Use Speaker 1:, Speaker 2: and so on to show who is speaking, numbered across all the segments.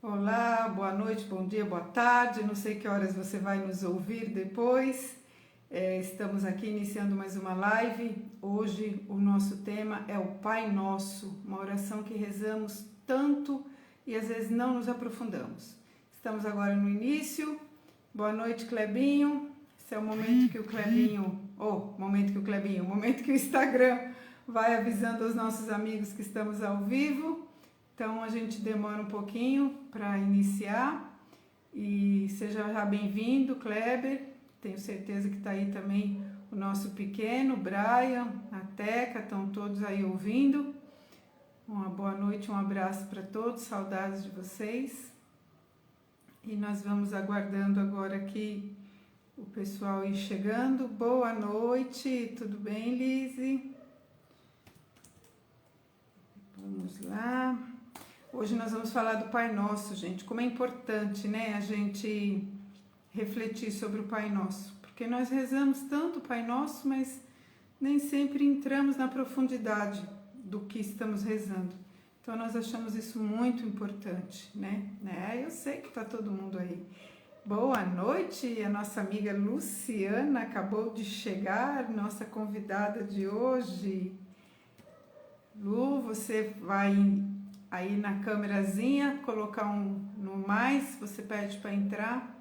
Speaker 1: Olá, boa noite, bom dia, boa tarde. Não sei que horas você vai nos ouvir depois. Estamos aqui iniciando mais uma live. Hoje o nosso tema é o Pai Nosso, uma oração que rezamos tanto e às vezes não nos aprofundamos. Estamos agora no início. Boa noite, Clebinho. Esse é o momento que o momento que o Instagram vai avisando aos nossos amigos que estamos ao vivo. Então a gente demora um pouquinho para iniciar e seja já bem-vindo, Kleber. Tenho certeza que está aí também o nosso pequeno, Brian, a Teca, estão todos aí ouvindo. Uma boa noite, um abraço para todos, saudades de vocês. E nós vamos aguardando agora aqui o pessoal ir chegando. Boa noite, tudo bem, Lise? Vamos lá. Hoje nós vamos falar do Pai Nosso, gente. Como é importante, né, a gente refletir sobre o Pai Nosso. Porque nós rezamos tanto o Pai Nosso, mas nem sempre entramos na profundidade do que estamos rezando. Então nós achamos isso muito importante, né? Eu sei que está todo mundo aí. Boa noite, a nossa amiga Luciana acabou de chegar, nossa convidada de hoje. Lu, você vai aí na câmerazinha, colocar no mais, você pede para entrar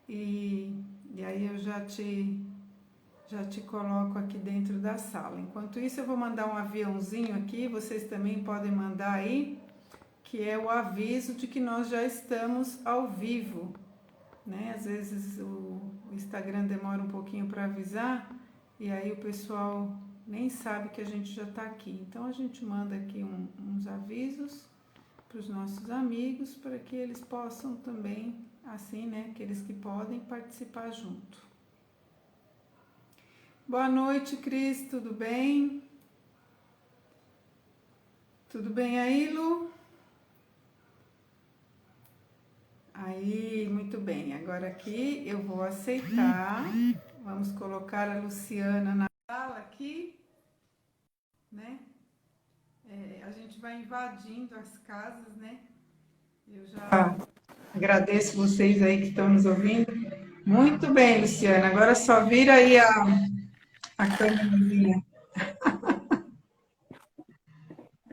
Speaker 1: e aí eu já te coloco aqui dentro da sala. Enquanto isso eu vou mandar um aviãozinho aqui, vocês também podem mandar aí, que é o aviso de que nós já estamos ao vivo, né? Às vezes o Instagram demora um pouquinho para avisar e aí o pessoal nem sabe que a gente já está aqui. Então a gente manda aqui uns avisos para os nossos amigos, para que eles possam também, assim, né, aqueles que podem participar junto. Boa noite, Cris, tudo bem? Tudo bem aí, Lu? Aí, muito bem. Agora aqui eu vou aceitar. Vamos colocar a Luciana na sala aqui, né? A gente vai invadindo as casas, né? Eu já agradeço vocês aí que estão nos ouvindo. Muito bem, Luciana. Agora só vira aí a câmerazinha.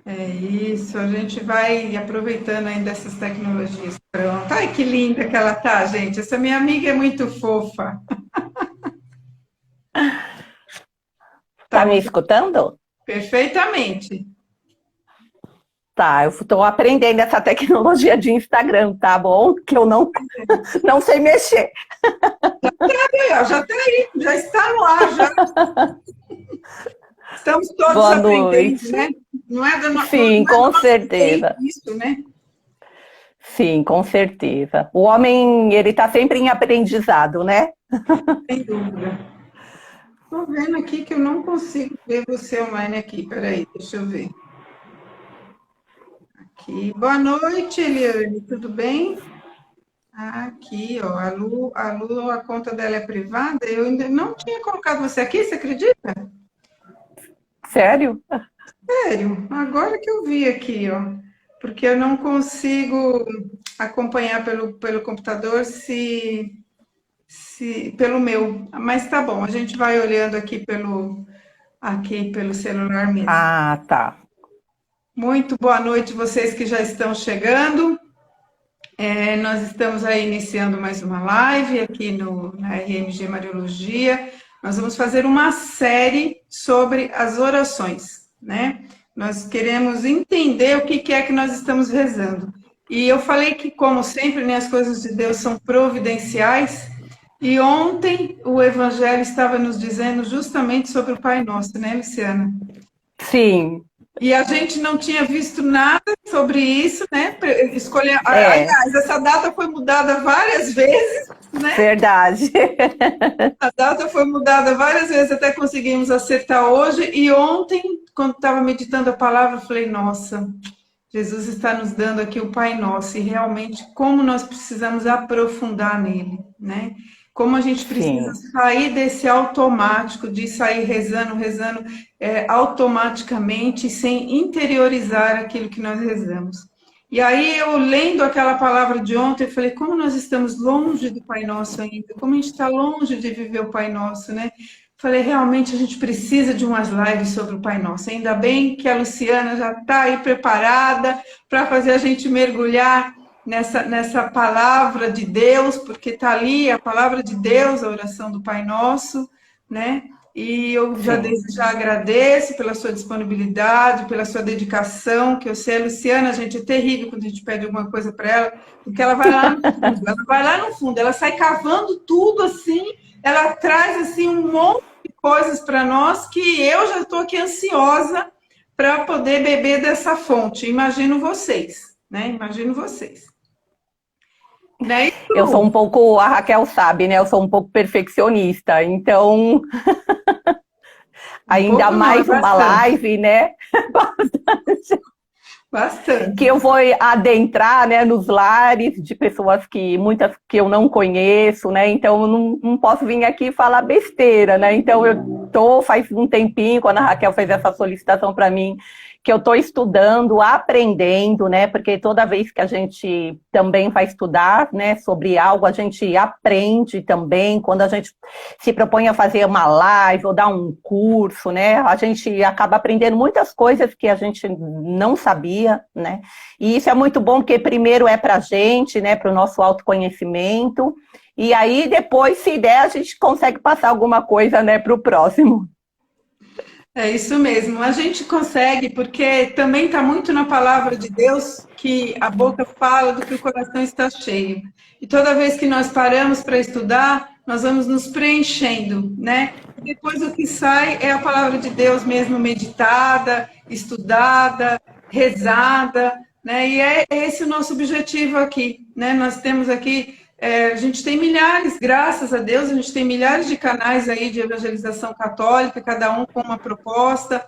Speaker 1: É isso, a gente vai aproveitando ainda essas tecnologias. Pronto. Ai, que linda que ela tá, gente. Essa minha amiga é muito fofa.
Speaker 2: Tá me escutando?
Speaker 1: Perfeitamente.
Speaker 2: Tá, eu estou aprendendo essa tecnologia de Instagram, tá bom? Que eu não sei mexer.
Speaker 1: Já está aí, já está no ar, já. Estamos todos
Speaker 2: Boa
Speaker 1: aprendendo,
Speaker 2: noite.
Speaker 1: né? Não é da
Speaker 2: Sim, com certeza.
Speaker 1: Isso, né?
Speaker 2: Sim, com certeza. O homem, ele tá sempre em aprendizado, né?
Speaker 1: Sem dúvida. Estou vendo aqui que eu não consigo ver você online aqui. Peraí, deixa eu ver. Aqui. Boa noite, Eliane. Tudo bem? Aqui, ó. A conta dela é privada. Eu ainda não tinha colocado você aqui, você acredita?
Speaker 2: Sério?
Speaker 1: Sério, agora que eu vi aqui, ó. Porque eu não consigo acompanhar pelo computador pelo meu. Mas tá bom, a gente vai olhando aqui pelo celular mesmo.
Speaker 2: Ah, tá.
Speaker 1: Muito boa noite, vocês que já estão chegando. Nós estamos aí iniciando mais uma live aqui na RMG Mariologia. Nós vamos fazer uma série sobre as orações, né? Nós queremos entender o que é que nós estamos rezando. E eu falei que, como sempre, né, as coisas de Deus são providenciais. E ontem o Evangelho estava nos dizendo justamente sobre o Pai Nosso, né, Luciana?
Speaker 2: Sim.
Speaker 1: E a gente não tinha visto nada sobre isso, né? Aliás, essa data foi mudada várias vezes, né?
Speaker 2: Verdade.
Speaker 1: A data foi mudada várias vezes até conseguimos acertar hoje. E ontem, quando estava meditando a palavra, eu falei, nossa, Jesus está nos dando aqui o Pai Nosso e realmente como nós precisamos aprofundar nele, né? Como a gente precisa sair desse automático, de sair rezando automaticamente, sem interiorizar aquilo que nós rezamos. E aí eu lendo aquela palavra de ontem, eu falei, como nós estamos longe do Pai Nosso ainda, como a gente está longe de viver o Pai Nosso, né? Falei, realmente a gente precisa de umas lives sobre o Pai Nosso. Ainda bem que a Luciana já está aí preparada para fazer a gente mergulhar nessa palavra de Deus, porque está ali a palavra de Deus, a oração do Pai Nosso, né? E eu já
Speaker 2: Sim.
Speaker 1: desde já agradeço pela sua disponibilidade, pela sua dedicação, que eu sei, a Luciana, gente, é terrível quando a gente pede alguma coisa para ela, porque ela vai lá no fundo, ela sai cavando tudo assim, ela traz assim um monte de coisas para nós que eu já estou aqui ansiosa para poder beber dessa fonte. Imagino vocês, né? Imagino vocês. Né?
Speaker 2: Eu sou um pouco, a Raquel sabe, né? Eu sou um pouco perfeccionista, então ainda mais uma live, né?
Speaker 1: Bastante.
Speaker 2: Que eu vou adentrar, né, nos lares de pessoas que muitas que eu não conheço, né? Então eu não posso vir aqui e falar besteira, né? Então eu tô faz um tempinho, quando a Raquel fez essa solicitação para mim, que eu estou estudando, aprendendo, né? Porque toda vez que a gente também vai estudar, né, sobre algo, a gente aprende também. Quando a gente se propõe a fazer uma live ou dar um curso, né, a gente acaba aprendendo muitas coisas que a gente não sabia, né? E isso é muito bom, porque primeiro é para a gente, né, para o nosso autoconhecimento, e aí depois, se der, a gente consegue passar alguma coisa, né, para o próximo.
Speaker 1: É isso mesmo, a gente consegue, porque também está muito na palavra de Deus que a boca fala do que o coração está cheio. E toda vez que nós paramos para estudar, nós vamos nos preenchendo, né? E depois o que sai é a palavra de Deus mesmo meditada, estudada, rezada, né? E é esse o nosso objetivo aqui, né? Nós temos aqui a gente tem milhares, graças a Deus, a gente tem milhares de canais aí de evangelização católica, cada um com uma proposta,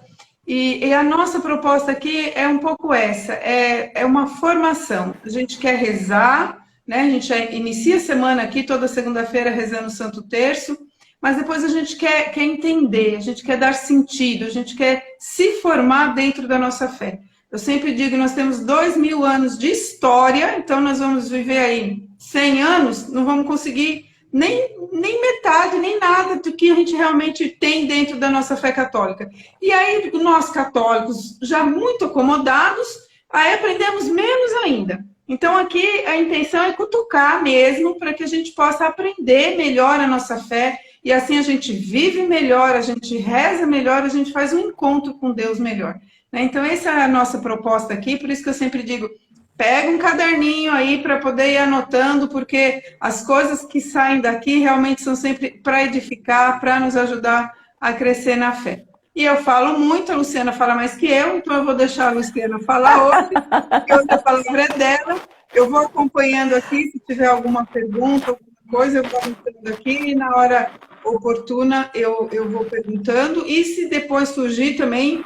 Speaker 1: e a nossa proposta aqui é um pouco essa, é uma formação. A gente quer rezar, né? A gente inicia a semana aqui, toda segunda-feira rezando o Santo Terço, mas depois a gente quer entender, a gente quer dar sentido, a gente quer se formar dentro da nossa fé. Eu sempre digo, nós temos 2000 anos de história, então nós vamos viver aí 100 anos, não vamos conseguir nem metade, nem nada do que a gente realmente tem dentro da nossa fé católica. E aí, nós católicos, já muito acomodados, aí aprendemos menos ainda. Então, aqui a intenção é cutucar mesmo, para que a gente possa aprender melhor a nossa fé, e assim a gente vive melhor, a gente reza melhor, a gente faz um encontro com Deus melhor. Então, essa é a nossa proposta aqui, por isso que eu sempre digo, pega um caderninho aí para poder ir anotando, porque as coisas que saem daqui realmente são sempre para edificar, para nos ajudar a crescer na fé. E eu falo muito, a Luciana fala mais que eu, então eu vou deixar a Luciana falar hoje, porque hoje a palavra é dela. Eu vou acompanhando aqui, se tiver alguma pergunta, alguma coisa, eu vou anotando aqui, e na hora oportuna eu vou perguntando, e se depois surgir também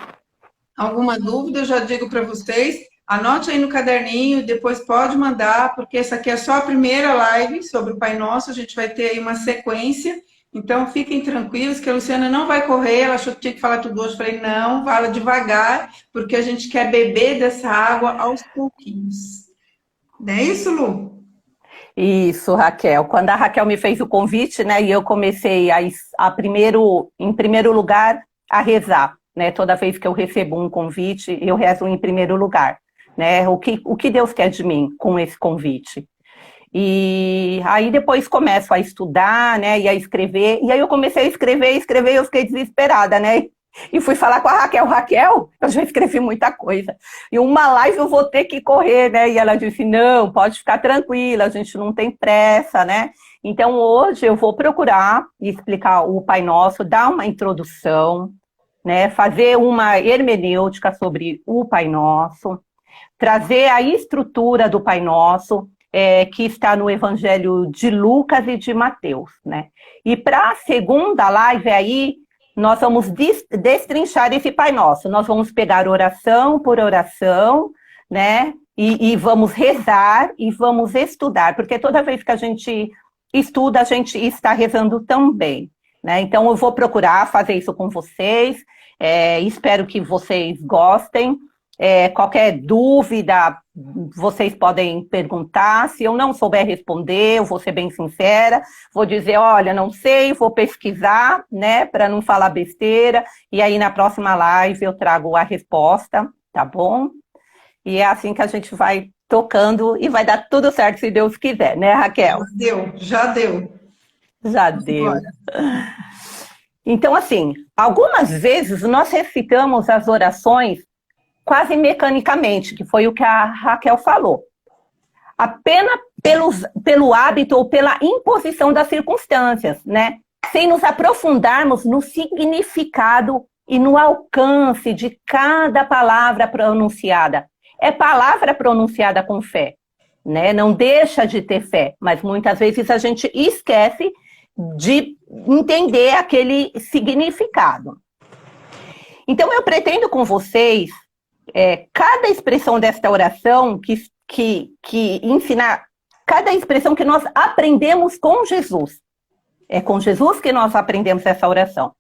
Speaker 1: alguma dúvida, eu já digo para vocês, anote aí no caderninho, depois pode mandar, porque essa aqui é só a primeira live sobre o Pai Nosso, a gente vai ter aí uma sequência, então fiquem tranquilos que a Luciana não vai correr, ela achou que tinha que falar tudo hoje, eu falei, não, fala devagar, porque a gente quer beber dessa água aos pouquinhos. Não é isso, Lu?
Speaker 2: Isso, Raquel. Quando a Raquel me fez o convite, né, e eu comecei em primeiro lugar, a rezar. Né, toda vez que eu recebo um convite, eu rezo em primeiro lugar, né, o que Deus quer de mim com esse convite. E aí depois começo a estudar, né, e a escrever, e aí eu comecei a escrever, e eu fiquei desesperada, né, e fui falar com a Raquel, eu já escrevi muita coisa, e uma live eu vou ter que correr, né, e ela disse, não, pode ficar tranquila, a gente não tem pressa, né, então hoje eu vou procurar explicar o Pai Nosso, dar uma introdução, né, fazer uma hermenêutica sobre o Pai Nosso, trazer a estrutura do Pai Nosso, que está no Evangelho de Lucas e de Mateus, né? E para a segunda live aí, nós vamos destrinchar esse Pai Nosso. Nós vamos pegar oração por oração, né? E vamos rezar e vamos estudar, porque toda vez que a gente estuda, a gente está rezando também. Né? Então, eu vou procurar fazer isso com vocês, espero que vocês gostem. Qualquer dúvida, vocês podem perguntar. Se eu não souber responder, eu vou ser bem sincera, vou dizer, olha, não sei, vou pesquisar, né, para não falar besteira, e aí na próxima live eu trago a resposta, tá bom? E é assim que a gente vai tocando e vai dar tudo certo se Deus quiser, né, Raquel?
Speaker 1: Já deu, já deu.
Speaker 2: Já
Speaker 1: Vamos
Speaker 2: deu.
Speaker 1: embora.
Speaker 2: Então, assim, algumas vezes nós recitamos as orações quase mecanicamente, que foi o que a Raquel falou. Apenas pelo hábito ou pela imposição das circunstâncias, né? Sem nos aprofundarmos no significado e no alcance de cada palavra pronunciada. É palavra pronunciada com fé, né? Não deixa de ter fé, mas muitas vezes a gente esquece de entender aquele significado. Então, eu pretendo com vocês, cada expressão desta oração que ensinar, cada expressão que nós aprendemos com Jesus. É com Jesus que nós aprendemos essa oração.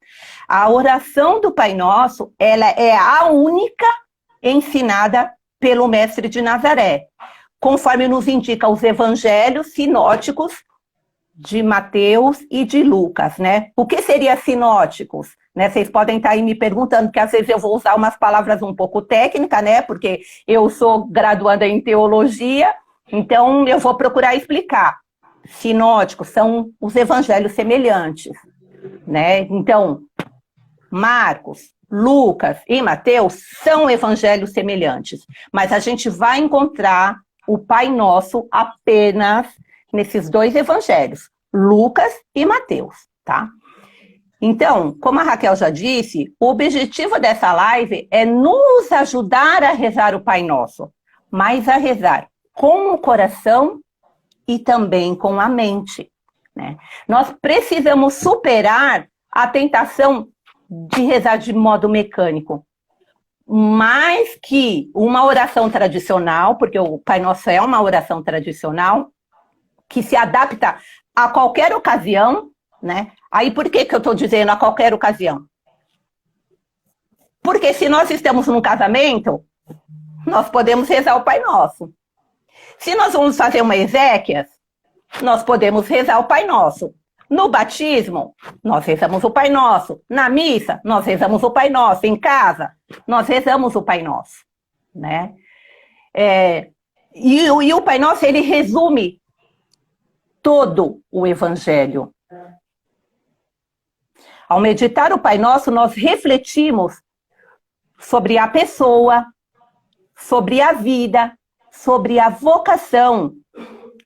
Speaker 2: A oração do Pai Nosso, ela é a única ensinada pelo Mestre de Nazaré, conforme nos indica os evangelhos sinóticos de Mateus e de Lucas, né? O que seria sinóticos? Né? Vocês podem estar aí me perguntando, porque às vezes eu vou usar umas palavras um pouco técnicas, né? Porque eu sou graduanda em teologia, então eu vou procurar explicar. Sinóticos são os evangelhos semelhantes, né? Então, Marcos, Lucas e Mateus são evangelhos semelhantes, mas a gente vai encontrar o Pai Nosso apenas nesses dois evangelhos, Lucas e Mateus, tá? Então, como a Raquel já disse, o objetivo dessa live é nos ajudar a rezar o Pai Nosso, mas a rezar com o coração e também com a mente, né? Nós precisamos superar a tentação de rezar de modo mecânico, mais que uma oração tradicional, porque o Pai Nosso é uma oração tradicional, que se adapta a qualquer ocasião, né? Aí por que eu estou dizendo a qualquer ocasião? Porque se nós estamos num casamento, nós podemos rezar o Pai Nosso. Se nós vamos fazer uma exéquias, nós podemos rezar o Pai Nosso. No batismo, nós rezamos o Pai Nosso. Na missa, nós rezamos o Pai Nosso. Em casa, nós rezamos o Pai Nosso, né? E o Pai Nosso, ele resume todo o Evangelho. Ao meditar o Pai Nosso, nós refletimos sobre a pessoa, sobre a vida, sobre a vocação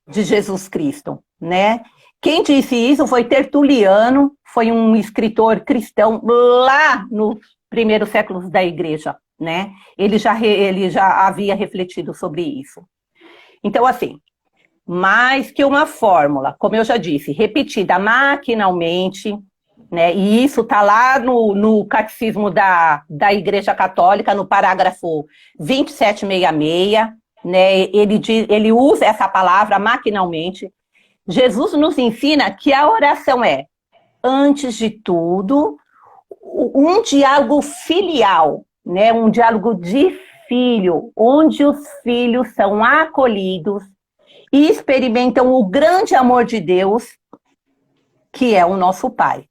Speaker 2: de Jesus Cristo, né? Quem disse isso foi Tertuliano, foi um escritor cristão lá nos primeiros séculos da Igreja, né? Ele já havia refletido sobre isso. Então, assim, mais que uma fórmula, como eu já disse, repetida maquinalmente, né? E isso está lá no Catecismo da Igreja Católica, no parágrafo 2766, né? Ele usa essa palavra maquinalmente. Jesus nos ensina que a oração é, antes de tudo, um diálogo filial, né? Um diálogo de filho, onde os filhos são acolhidos e experimentam o grande amor de Deus, que é o nosso Pai.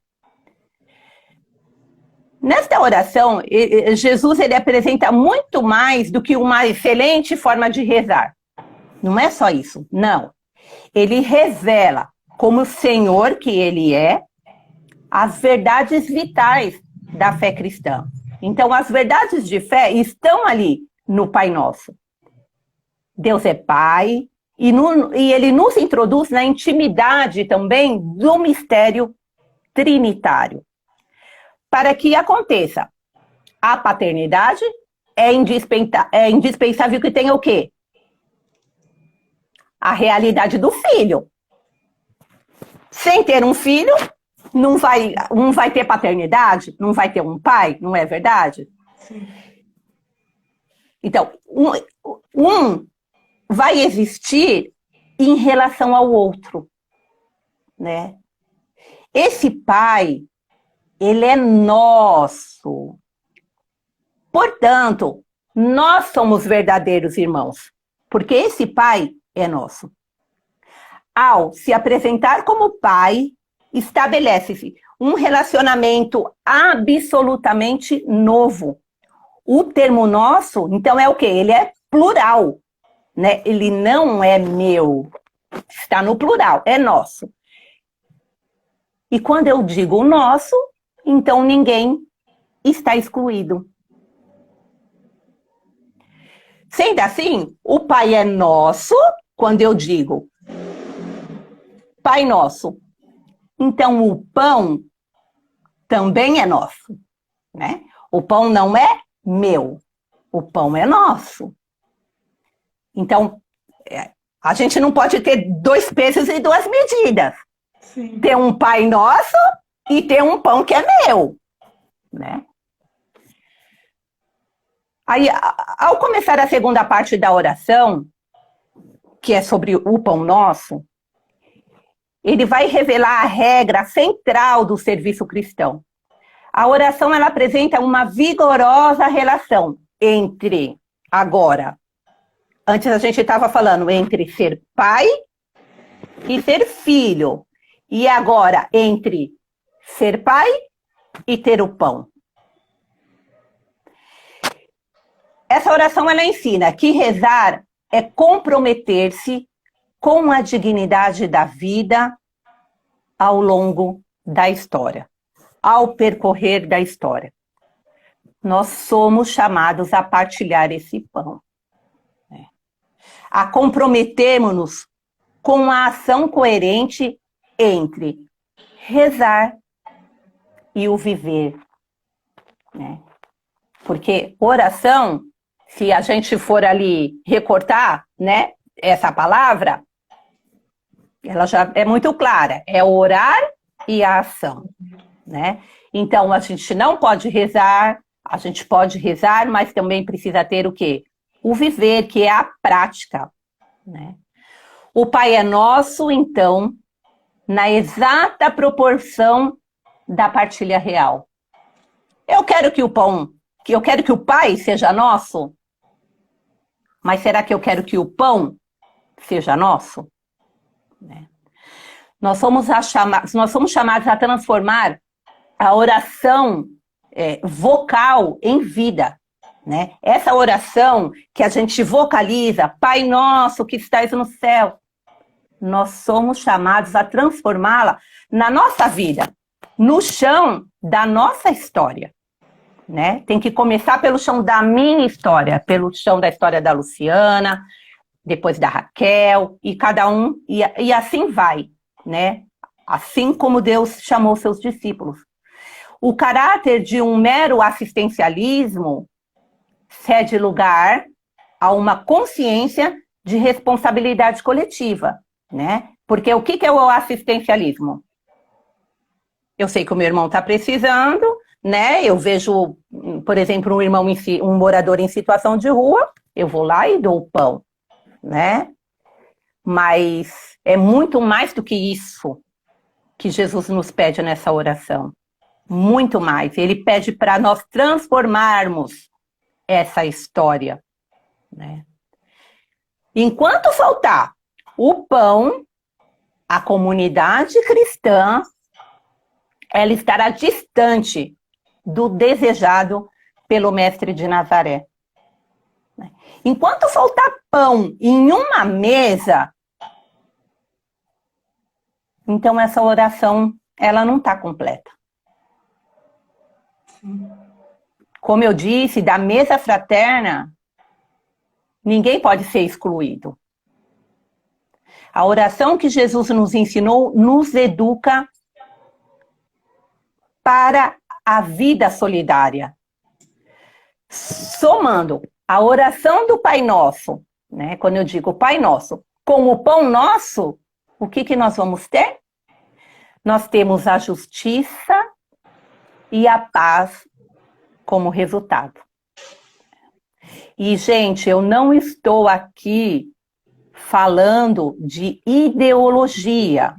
Speaker 2: Nesta oração, Jesus ele apresenta muito mais do que uma excelente forma de rezar. Não é só isso, não. Ele revela, como o Senhor que ele é, as verdades vitais da fé cristã. Então, as verdades de fé estão ali no Pai Nosso. Deus é Pai, e ele nos introduz na intimidade também do mistério trinitário. Para que aconteça a paternidade, é indispensável que tenha o quê? A realidade do filho. Sem ter um filho, não vai ter paternidade, não vai ter um pai, não é verdade? Sim. Então, um vai existir em relação ao outro, né? Esse pai, ele é nosso. Portanto, Nós somos verdadeiros irmãos, porque esse Pai é nosso. Ao se apresentar como Pai, estabelece-se um relacionamento absolutamente novo. O termo nosso, então, é o quê? Ele é plural, né? Ele não é meu, está no plural, é nosso. E quando eu digo nosso, então ninguém está excluído. Sendo assim, o Pai é nosso, quando eu digo Pai nosso. Então, o pão também é nosso, né? O pão não é meu, o pão é nosso. Então, a gente não pode ter 2 pesos e 2 medidas.
Speaker 1: Sim.
Speaker 2: Ter um Pai nosso e ter um pão que é meu, né? Aí, ao começar a segunda parte da oração, que é sobre o pão nosso, ele vai revelar a regra central do serviço cristão. A oração, ela apresenta uma vigorosa relação entre, agora, antes a gente estava falando entre ser pai e ser filho, e agora entre ser pai e ter o pão. Essa oração, ela ensina que rezar é comprometer-se com a dignidade da vida ao longo da história, ao percorrer da história. Nós somos chamados a partilhar esse pão, né? A comprometermos-nos com a ação coerente entre rezar e o viver, né? Porque oração, se a gente for ali recortar, né, essa palavra, ela já é muito clara, é orar e a ação, né? Então, a gente não pode rezar, a gente pode rezar, mas também precisa ter o quê? O viver, que é a prática, né? O Pai é nosso, então, na exata proporção da partilha real. Eu quero que o Pai seja nosso, mas será que eu quero que o pão seja nosso? Né? Nós somos chamados a transformar a oração vocal em vida, né? Essa oração que a gente vocaliza, Pai nosso que estais no céu, nós somos chamados a transformá-la na nossa vida, no chão da nossa história, né? Tem que começar pelo chão da minha história, pelo chão da história da Luciana, depois da Raquel, e cada um, e assim vai, né? Assim como Deus chamou seus discípulos. O caráter de um mero assistencialismo cede lugar a uma consciência de responsabilidade coletiva, né? Porque o que é o assistencialismo? Eu sei que o meu irmão está precisando, né? Eu vejo, por exemplo, um morador em situação de rua, eu vou lá e dou o pão, né? Mas é muito mais do que isso que Jesus nos pede nessa oração. Muito mais. Ele pede para nós transformarmos essa história, né? Enquanto faltar o pão, a comunidade cristã, ela estará distante do desejado pelo Mestre de Nazaré. Enquanto faltar pão em uma mesa, então essa oração, ela não está completa. Como eu disse, da mesa fraterna, ninguém pode ser excluído. A oração que Jesus nos ensinou nos educa para a vida solidária. Somando a oração do Pai Nosso, né? Quando eu digo Pai Nosso, com o pão nosso, o que nós vamos ter? Nós temos a justiça e a paz como resultado. E, gente, eu não estou aqui falando de ideologia,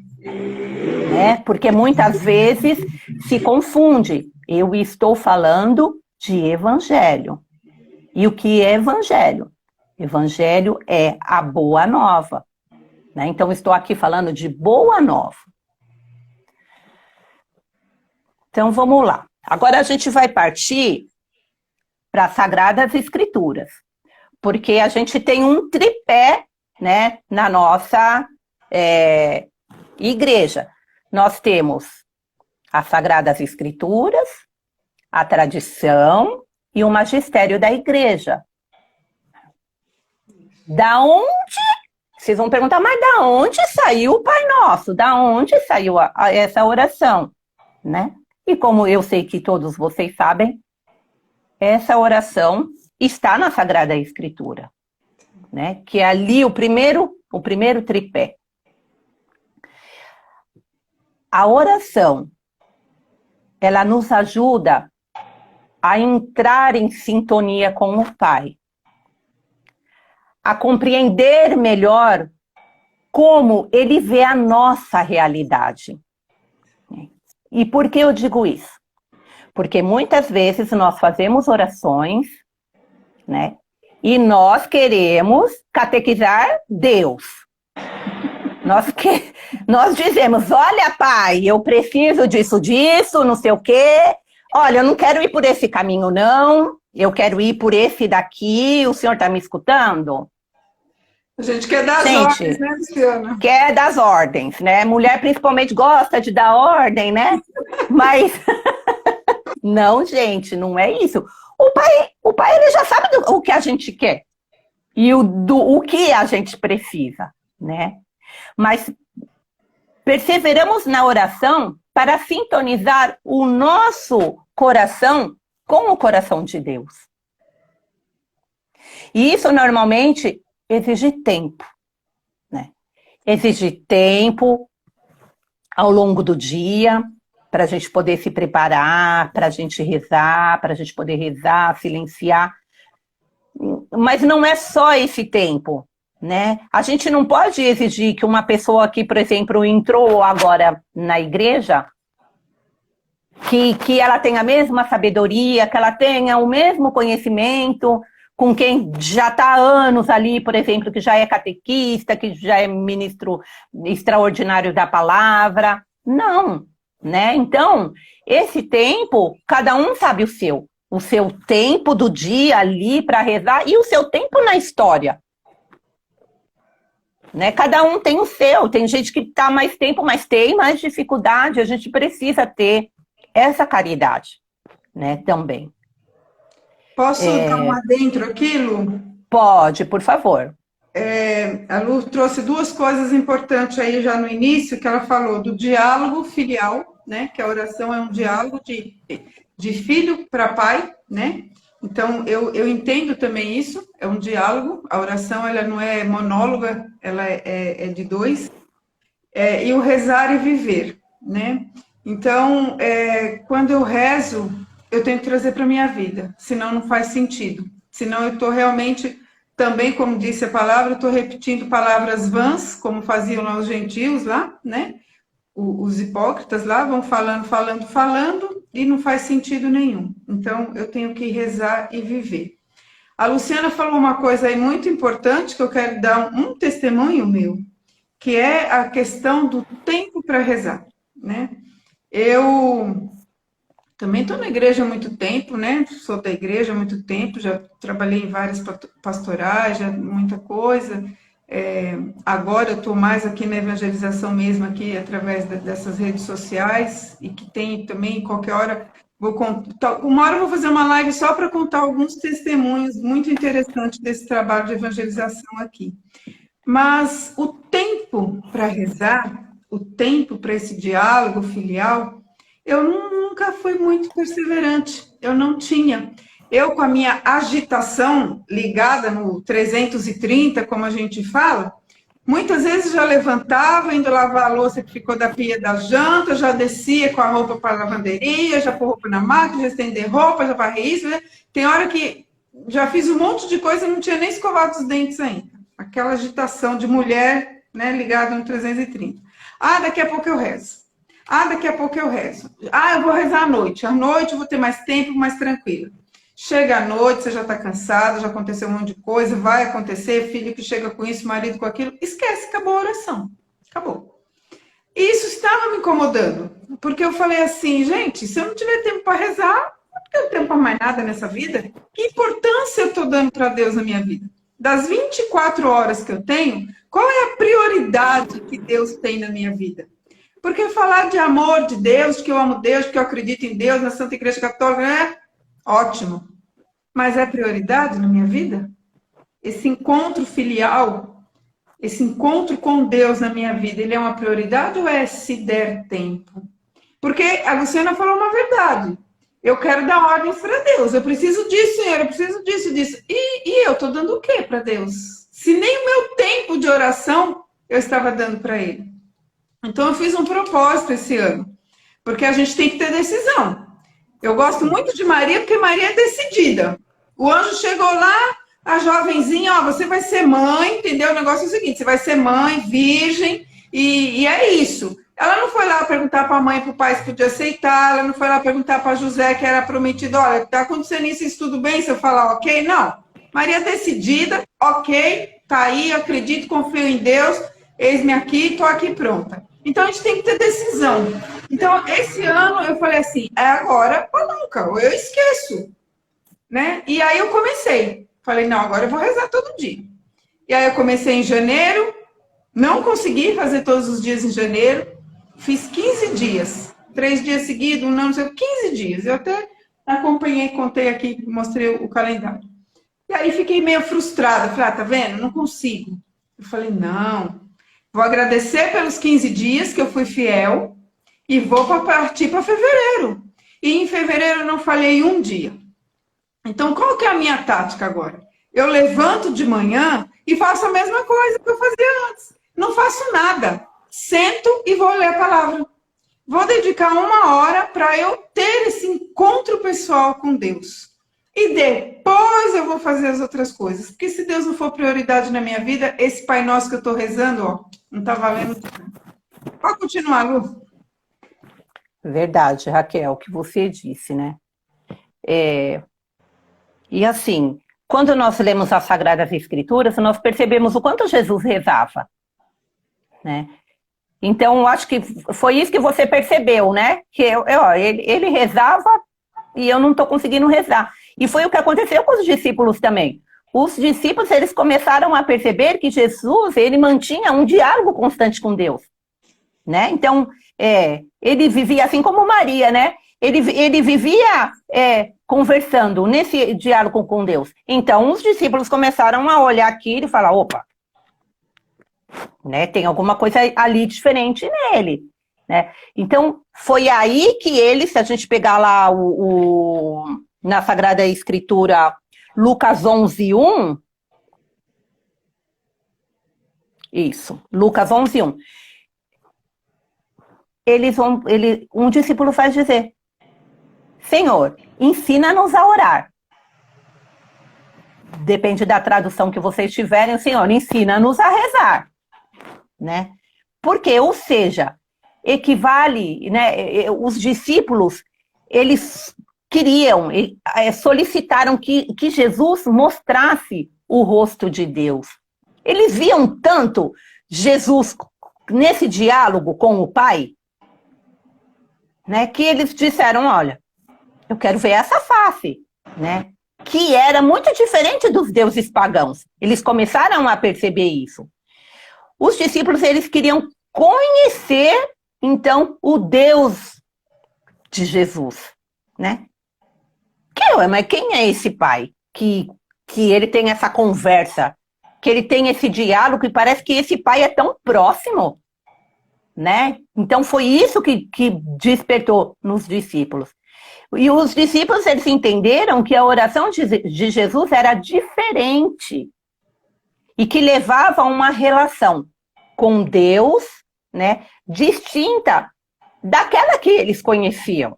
Speaker 2: né? Porque muitas vezes se confunde. Eu estou falando de evangelho. E o que é evangelho? Evangelho é a boa nova, né? Então, estou aqui falando de boa nova. Então, vamos lá. Agora a gente vai partir para as Sagradas Escrituras, porque a gente tem um tripé, né, na nossa igreja. Nós temos as Sagradas Escrituras, a tradição e o magistério da igreja. Da onde? Vocês vão perguntar, mas da onde saiu o Pai Nosso? Da onde saiu essa oração? Né? E como eu sei que todos vocês sabem, essa oração está na Sagrada Escritura, né? Que é ali o primeiro tripé. A oração, ela nos ajuda a entrar em sintonia com o Pai, a compreender melhor como Ele vê a nossa realidade. E por que eu digo isso? Porque muitas vezes nós fazemos orações, né? E nós queremos catequizar Deus. Nós dizemos, olha, Pai, eu preciso disso, não sei o quê. Olha, eu não quero ir por esse caminho, não. Eu quero ir por esse daqui. O senhor está me escutando?
Speaker 1: A gente quer dar as ordens, né, Luciana? Quer
Speaker 2: das ordens, né? Mulher principalmente gosta de dar ordem, né? Mas não, gente, não é isso. O pai ele já sabe o que a gente quer e o que a gente precisa, né? Mas perseveramos na oração para sintonizar o nosso coração com o coração de Deus. E isso normalmente exige tempo, né? Exige tempo ao longo do dia, para a gente poder se preparar, para a gente rezar, para a gente poder rezar, silenciar. Mas não é só esse tempo, né? A gente não pode exigir que uma pessoa que, por exemplo, entrou agora na igreja, que ela tenha a mesma sabedoria, que ela tenha o mesmo conhecimento com quem já está há anos ali, por exemplo, que já é catequista, que já é ministro extraordinário da palavra. Não, né? Então, esse tempo, cada um sabe o seu tempo do dia ali para rezar e o seu tempo na história. Né? Cada um tem o seu, tem gente que está mais tempo, mas tem mais dificuldade, a gente precisa ter essa caridade, né, também.
Speaker 1: Posso dar um adentro aqui, Lu?
Speaker 2: Pode, por favor.
Speaker 1: A Lu trouxe duas coisas importantes aí já no início, que ela falou do diálogo filial, né? Que a oração é um diálogo de filho para pai, né? Então, eu entendo também isso, é um diálogo, a oração ela não é monóloga, ela é de dois, e o rezar e viver, né? Então, quando eu rezo, eu tenho que trazer para a minha vida, senão não faz sentido. Senão eu estou realmente, também, como disse a palavra, eu estou repetindo palavras vãs, como faziam lá os gentios lá, né? Os hipócritas lá vão falando, e não faz sentido nenhum. Então, eu tenho que rezar e viver. A Luciana falou uma coisa aí muito importante, que eu quero dar um testemunho meu, que é a questão do tempo para rezar, né? Eu também estou na igreja há muito tempo, né? Sou da igreja há muito tempo, já trabalhei em várias pastorais, já muita coisa. Agora eu estou mais aqui na evangelização mesmo, aqui através dessas redes sociais, e que tem também, qualquer hora, uma hora eu vou fazer uma live só para contar alguns testemunhos muito interessantes desse trabalho de evangelização aqui. Mas o tempo para rezar, o tempo para esse diálogo filial, eu nunca fui muito perseverante, eu não tinha. Eu, com a minha agitação ligada no 330, como a gente fala, muitas vezes já levantava, indo lavar a louça que ficou da pia da janta, já descia com a roupa para a lavanderia, já pôr roupa na máquina, já estender roupa, já varrer isso, né? Tem hora que já fiz um monte de coisa e não tinha nem escovado os dentes ainda. Aquela agitação de mulher, né, ligada no 330. Ah, daqui a pouco eu rezo. Ah, daqui a pouco eu rezo. Ah, eu vou rezar à noite. À noite eu vou ter mais tempo, mais tranquilo. Chega à noite, você já está cansado, já aconteceu um monte de coisa, vai acontecer, filho que chega com isso, marido com aquilo, esquece, acabou a oração. Acabou. E isso estava me incomodando, porque eu falei assim, gente, se eu não tiver tempo para rezar, não tenho tempo para mais nada nessa vida. Que importância eu estou dando para Deus na minha vida? Das 24 horas que eu tenho, qual é a prioridade que Deus tem na minha vida? Porque falar de amor de Deus, que eu amo Deus, que eu acredito em Deus, na Santa Igreja Católica, é ótimo. Mas é prioridade na minha vida? Esse encontro filial, esse encontro com Deus na minha vida, ele é uma prioridade ou é se der tempo? Porque a Luciana falou uma verdade. Eu quero dar ordens para Deus. Eu preciso disso, Senhor, eu preciso disso, disso. E eu estou dando o quê para Deus? Se nem o meu tempo de oração eu estava dando para Ele. Então eu fiz um propósito esse ano. Porque a gente tem que ter decisão. Eu gosto muito de Maria, porque Maria é decidida. O anjo chegou lá, a jovenzinha, ó, você vai ser mãe, entendeu? O negócio é o seguinte, você vai ser mãe, virgem, e é isso. Ela não foi lá perguntar para a mãe e para o pai se podia aceitar, ela não foi lá perguntar para José, que era prometido, olha, está acontecendo isso, tudo bem se eu falar ok? Não. Maria decidida, ok, tá aí, eu acredito, confio em Deus, eis-me aqui, estou aqui pronta. Então, a gente tem que ter decisão. Então, esse ano, eu falei assim, é agora ou nunca, ou eu esqueço. Né? E aí eu comecei. Falei, não, agora eu vou rezar todo dia. E aí eu comecei em janeiro, não consegui fazer todos os dias em janeiro, fiz 15 dias. 3 dias seguidos, não sei, 15 dias. Eu até acompanhei, contei aqui, mostrei o calendário. E aí fiquei meio frustrada. Falei, tá vendo? Não consigo. Eu falei, não. Vou agradecer pelos 15 dias que eu fui fiel e vou partir para fevereiro. E em fevereiro eu não falhei um dia. Então, qual que é a minha tática agora? Eu levanto de manhã e faço a mesma coisa que eu fazia antes. Não faço nada. Sento e vou ler a palavra. Vou dedicar 1 hora para eu ter esse encontro pessoal com Deus. E depois eu vou fazer as outras coisas. Porque se Deus não for prioridade na minha vida, esse Pai Nosso que eu estou rezando, ó, não está valendo. Pode continuar, Lu.
Speaker 2: Verdade, Raquel, o que você disse, né? E assim, quando nós lemos as Sagradas Escrituras, nós percebemos o quanto Jesus rezava, né? Então, acho que foi isso que você percebeu, né? Que ele rezava e eu não estou conseguindo rezar. E foi o que aconteceu com os discípulos também. Os discípulos, eles começaram a perceber que Jesus, ele mantinha um diálogo constante com Deus, né? Então, ele vivia assim como Maria, né? Ele vivia conversando nesse diálogo com Deus. Então, os discípulos começaram a olhar aquilo e falar, opa, né, tem alguma coisa ali diferente nele, né? Então, foi aí que ele, se a gente pegar lá na Sagrada Escritura, Lucas 11:1, isso, Lucas 11:1, um discípulo faz dizer, Senhor, ensina-nos a orar. Depende da tradução que vocês tiverem, Senhor, ensina-nos a rezar, né? Porque, ou seja, equivale, né? Os discípulos, eles queriam, solicitaram que Jesus mostrasse o rosto de Deus. Eles viam tanto Jesus nesse diálogo com o Pai, né? Que eles disseram, olha, eu quero ver essa face, né? Que era muito diferente dos deuses pagãos. Eles começaram a perceber isso. Os discípulos, eles queriam conhecer, então, o Deus de Jesus, né? Mas quem é esse pai? Que ele tem essa conversa, que ele tem esse diálogo, e parece que esse pai é tão próximo, né? Então, foi isso que despertou nos discípulos. E os discípulos, eles entenderam que a oração de Jesus era diferente e que levava a uma relação com Deus, né, distinta daquela que eles conheciam.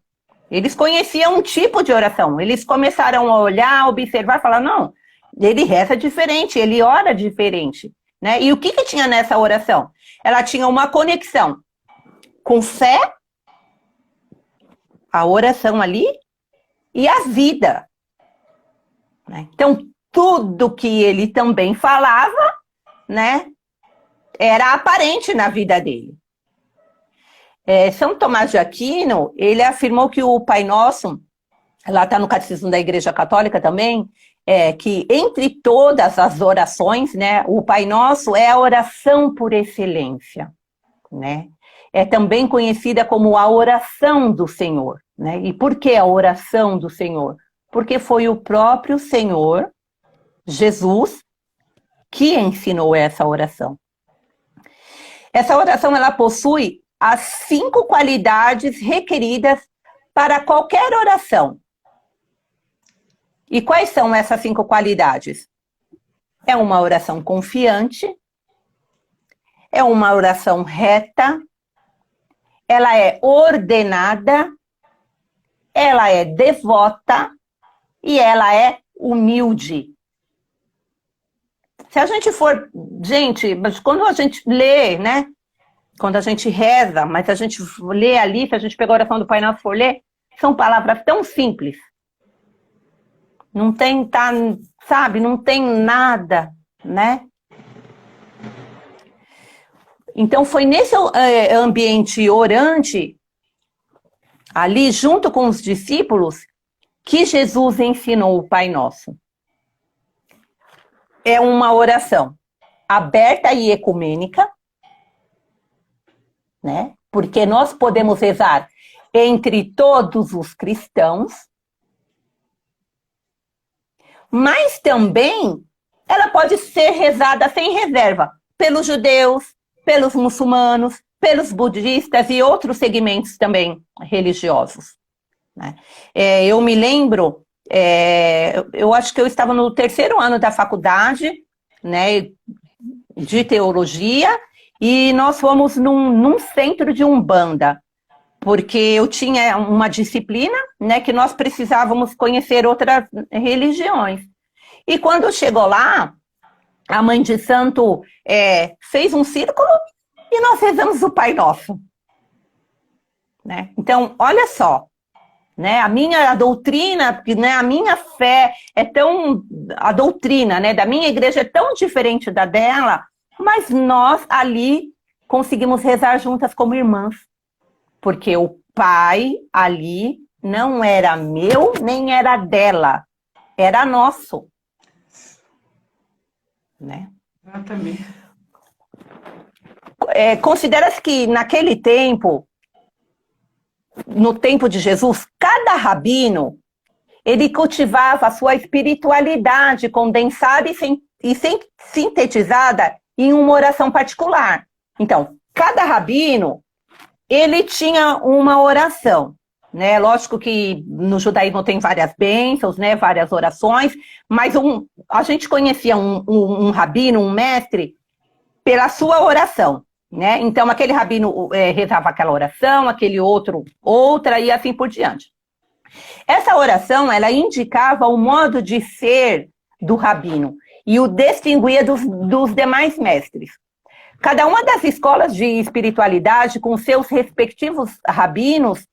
Speaker 2: Eles conheciam um tipo de oração. Eles começaram a olhar, observar, falar, não, ele reza diferente, ele ora diferente, né? E o que tinha nessa oração? Ela tinha uma conexão com fé, a oração ali, e a vida. né? Então, tudo que ele também falava, né, era aparente na vida dele. São Tomás de Aquino, ele afirmou que o Pai Nosso, lá está no Catecismo da Igreja Católica também, que entre todas as orações, né, o Pai Nosso é a oração por excelência, né? É também conhecida como a oração do Senhor, né? E por que a oração do Senhor? Porque foi o próprio Senhor, Jesus, que ensinou essa oração. Essa oração, ela possui as 5 qualidades requeridas para qualquer oração. E quais são essas 5 qualidades? É uma oração confiante, é uma oração reta, ela é ordenada, ela é devota e ela é humilde. Se a gente for, gente, quando a gente lê, né? Quando a gente reza, mas a gente lê ali, se a gente pegar a oração do Pai Nosso e for ler, são palavras tão simples. Não tem, sabe, não tem nada, né? Então foi nesse ambiente orante, ali junto com os discípulos, que Jesus ensinou o Pai Nosso. É uma oração aberta e ecumênica, né? Porque nós podemos rezar entre todos os cristãos, mas também ela pode ser rezada sem reserva pelos judeus, pelos muçulmanos, pelos budistas e outros segmentos também religiosos, né? Eu me lembro, eu acho que eu estava no 3º ano da faculdade, né, de teologia, e nós fomos num centro de Umbanda, porque eu tinha uma disciplina, né, que nós precisávamos conhecer outras religiões. E quando chegou lá, a mãe de santo fez um círculo e nós rezamos o Pai Nosso, né? Então, olha só, né, a doutrina, né, a minha fé a doutrina, né, da minha igreja é tão diferente da dela, mas nós ali conseguimos rezar juntas como irmãs, porque o Pai ali não era meu, nem era dela, era nosso, né?
Speaker 1: Exatamente.
Speaker 2: Considera-se que naquele tempo, no tempo de Jesus, cada rabino, ele cultivava a sua espiritualidade condensada e sintetizada em uma oração particular. Então, cada rabino, ele tinha uma oração, né? Lógico que no judaísmo tem várias bênçãos, né? Várias orações, mas a gente conhecia um rabino, um mestre, pela sua oração, né? Então, aquele rabino rezava aquela oração, aquele outro, outra, e assim por diante. Essa oração, ela indicava o modo de ser do rabino e o distinguia dos demais mestres. Cada uma das escolas de espiritualidade, com seus respectivos rabinos,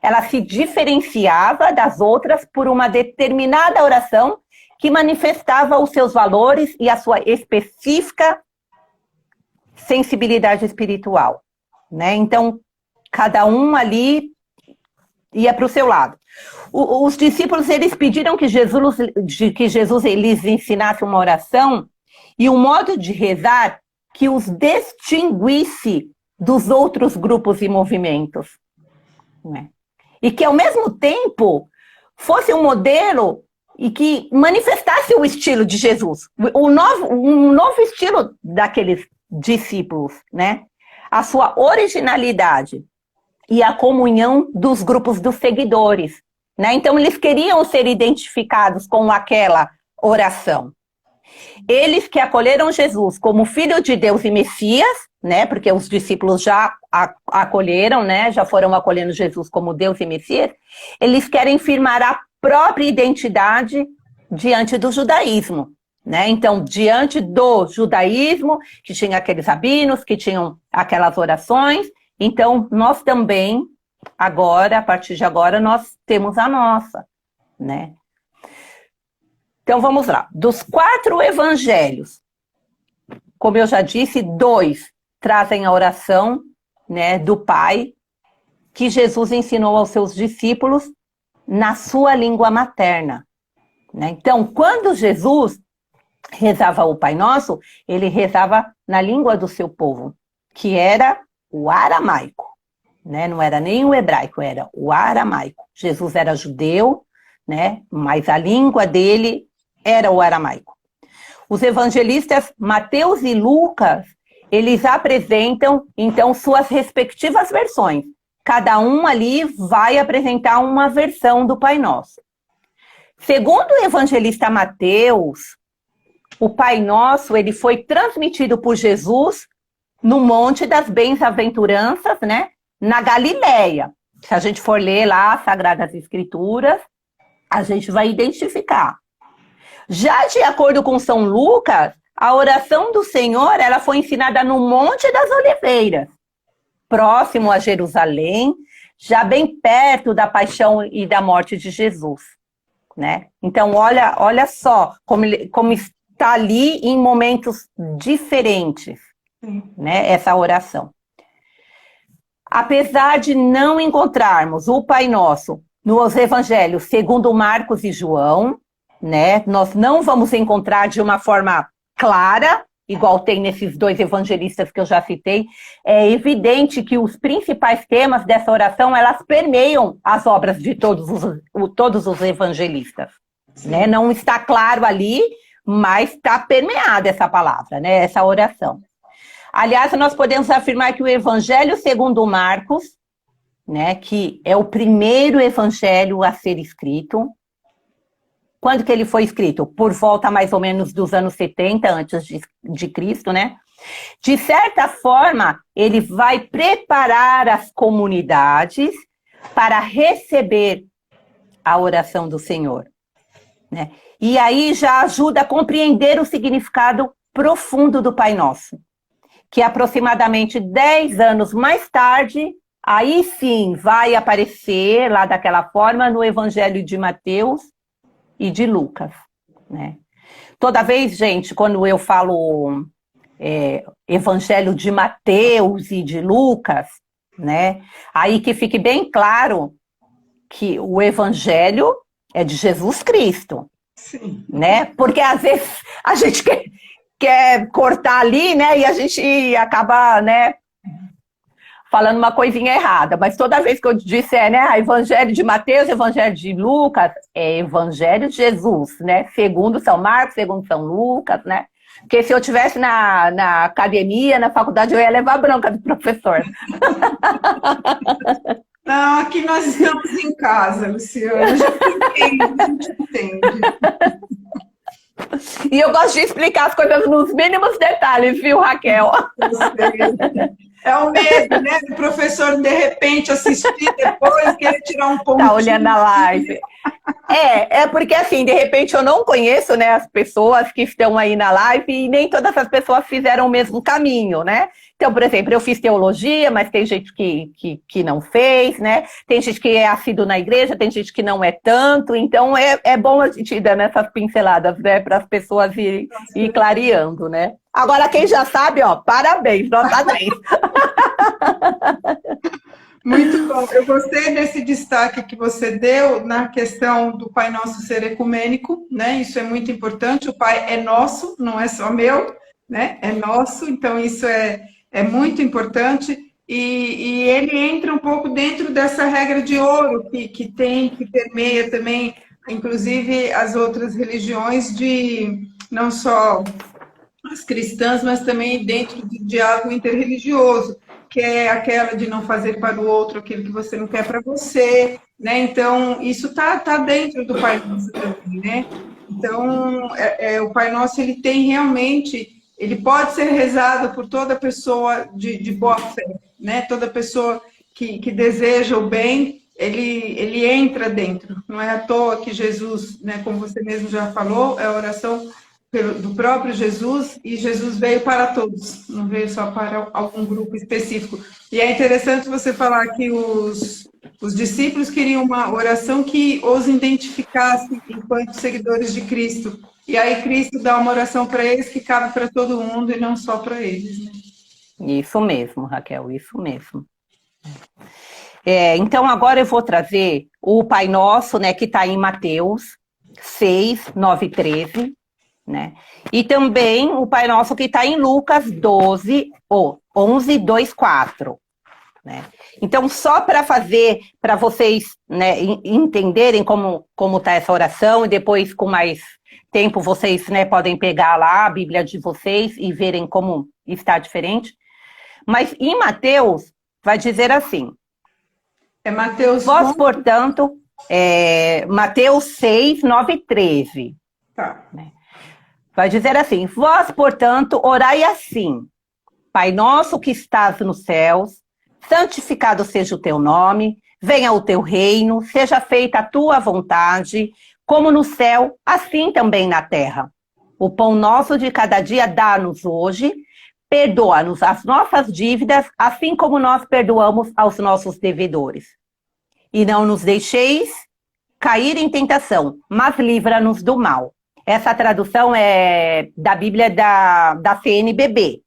Speaker 2: ela se diferenciava das outras por uma determinada oração que manifestava os seus valores e a sua específica sensibilidade espiritual, né? Então, cada um ali ia para o seu lado. Os discípulos, eles pediram que Jesus lhes ensinasse uma oração e um modo de rezar que os distinguisse dos outros grupos e movimentos, né? E que, ao mesmo tempo, fosse um modelo e que manifestasse o estilo de Jesus, um novo estilo daqueles discípulos, né? A sua originalidade e a comunhão dos grupos dos seguidores, né? Então, eles queriam ser identificados com aquela oração. Eles que acolheram Jesus como Filho de Deus e Messias, né? Porque os discípulos já acolheram, né? Já foram acolhendo Jesus como Deus e Messias. Eles querem firmar a própria identidade diante do judaísmo, né? Então, diante do judaísmo, que tinha aqueles rabinos, que tinham aquelas orações, então nós também, agora, a partir de agora, nós temos a nossa, né? Então vamos lá. Dos 4 evangelhos, como eu já disse, 2 trazem a oração, né, do Pai, que Jesus ensinou aos seus discípulos na sua língua materna, né? Então, quando Jesus rezava o Pai Nosso, ele rezava na língua do seu povo, que era o aramaico, né? Não era nem o hebraico, era o aramaico. Jesus era judeu, né? Mas a língua dele era o aramaico. Os evangelistas Mateus e Lucas, eles apresentam, então, suas respectivas versões. Cada um ali vai apresentar uma versão do Pai Nosso. Segundo o evangelista Mateus, o Pai Nosso, ele foi transmitido por Jesus no Monte das Bem-aventuranças, né? Na Galileia. Se a gente for ler lá as Sagradas Escrituras, a gente vai identificar. Já de acordo com São Lucas, a oração do Senhor, ela foi ensinada no Monte das Oliveiras, próximo a Jerusalém, já bem perto da paixão e da morte de Jesus, né? Então, olha só como está ali em momentos diferentes, né, essa oração. Apesar de não encontrarmos o Pai Nosso nos evangelhos segundo Marcos e João, né, nós não vamos encontrar de uma forma clara, igual tem nesses 2 evangelistas que eu já citei. É evidente que os principais temas dessa oração, elas permeiam as obras de todos os evangelistas, né? Não está claro ali, mas está permeada essa palavra, né? Essa oração. Aliás, nós podemos afirmar que o Evangelho segundo Marcos, né, que é o primeiro evangelho a ser escrito. Quando que ele foi escrito? Por volta mais ou menos dos anos 70 antes de Cristo, né? De certa forma, ele vai preparar as comunidades para receber a oração do Senhor, né? E aí já ajuda a compreender o significado profundo do Pai Nosso, que aproximadamente 10 anos mais tarde, aí sim vai aparecer lá daquela forma no Evangelho de Mateus e de Lucas, né? Toda vez, gente, quando eu falo Evangelho de Mateus e de Lucas, né? Aí que fique bem claro que o Evangelho é de Jesus Cristo.
Speaker 1: Sim.
Speaker 2: Né? Porque às vezes a gente quer cortar ali, né? E a gente acaba, né, falando uma coisinha errada. Mas toda vez que eu disser, né, Evangelho de Mateus, Evangelho de Lucas, é Evangelho de Jesus, né? Segundo São Marcos, segundo São Lucas, né? Porque se eu estivesse na academia, na faculdade, eu ia levar bronca do professor.
Speaker 1: Não, aqui nós estamos em casa, Luciana. A gente entende.
Speaker 2: E eu gosto de explicar as coisas nos mínimos detalhes, viu, Raquel?
Speaker 1: É o medo, né? Do professor, de repente, assistir depois, querer tirar um ponto.
Speaker 2: Tá olhando a live. É porque assim, de repente eu não conheço, né, as pessoas que estão aí na live e nem todas as pessoas fizeram o mesmo caminho, né? Então, por exemplo, eu fiz teologia, mas tem gente que não fez, né? Tem gente que é assíduo na igreja, tem gente que não é tanto. Então, é bom a gente dar nessas pinceladas, né? Para as pessoas ir clareando, né? Agora, quem já sabe, ó, parabéns, nota 10.
Speaker 1: Muito bom. Eu gostei desse destaque que você deu na questão do Pai Nosso ser ecumênico, né? Isso é muito importante. O Pai é nosso, não é só meu, né? É nosso, então isso é muito importante. E ele entra um pouco dentro dessa regra de ouro que permeia também, inclusive, as outras religiões, de não só as cristãs, mas também dentro do diálogo interreligioso, que é aquela de não fazer para o outro aquilo que você não quer para você, né? Então, isso tá dentro do Pai Nosso também, né? Então, o Pai Nosso, ele tem realmente, ele pode ser rezado por toda pessoa de boa fé, né? Toda pessoa que deseja o bem, ele entra dentro. Não é à toa que Jesus, né, como você mesmo já falou, é a oração do próprio Jesus, e Jesus veio para todos, não veio só para algum grupo específico. E é interessante você falar que os discípulos queriam uma oração que os identificasse enquanto seguidores de Cristo. E aí Cristo dá uma oração para eles que cabe para todo mundo e não só para eles, né?
Speaker 2: Isso mesmo, Raquel, isso mesmo. Então, agora eu vou trazer o Pai Nosso, né, que está em Mateus 6, 9 e 13, né? E também o Pai Nosso que está em Lucas 11, 2, 4. Né? Então, só para fazer, para vocês, né, entenderem como está essa oração, e depois, com mais tempo, vocês, né, podem pegar lá a Bíblia de vocês e verem como está diferente. Mas em Mateus, vai dizer assim:
Speaker 1: é Mateus.
Speaker 2: Vós, portanto, Mateus 6, 9 e 13.
Speaker 1: Tá.
Speaker 2: Né? Vai dizer assim: Vós, portanto, orai assim: Pai nosso que estás nos céus, santificado seja o teu nome, venha o teu reino, seja feita a tua vontade, como no céu, assim também na terra. O pão nosso de cada dia dá-nos hoje, perdoa-nos as nossas dívidas, assim como nós perdoamos aos nossos devedores. E não nos deixeis cair em tentação, mas livra-nos do mal. Essa tradução é da Bíblia da CNBB.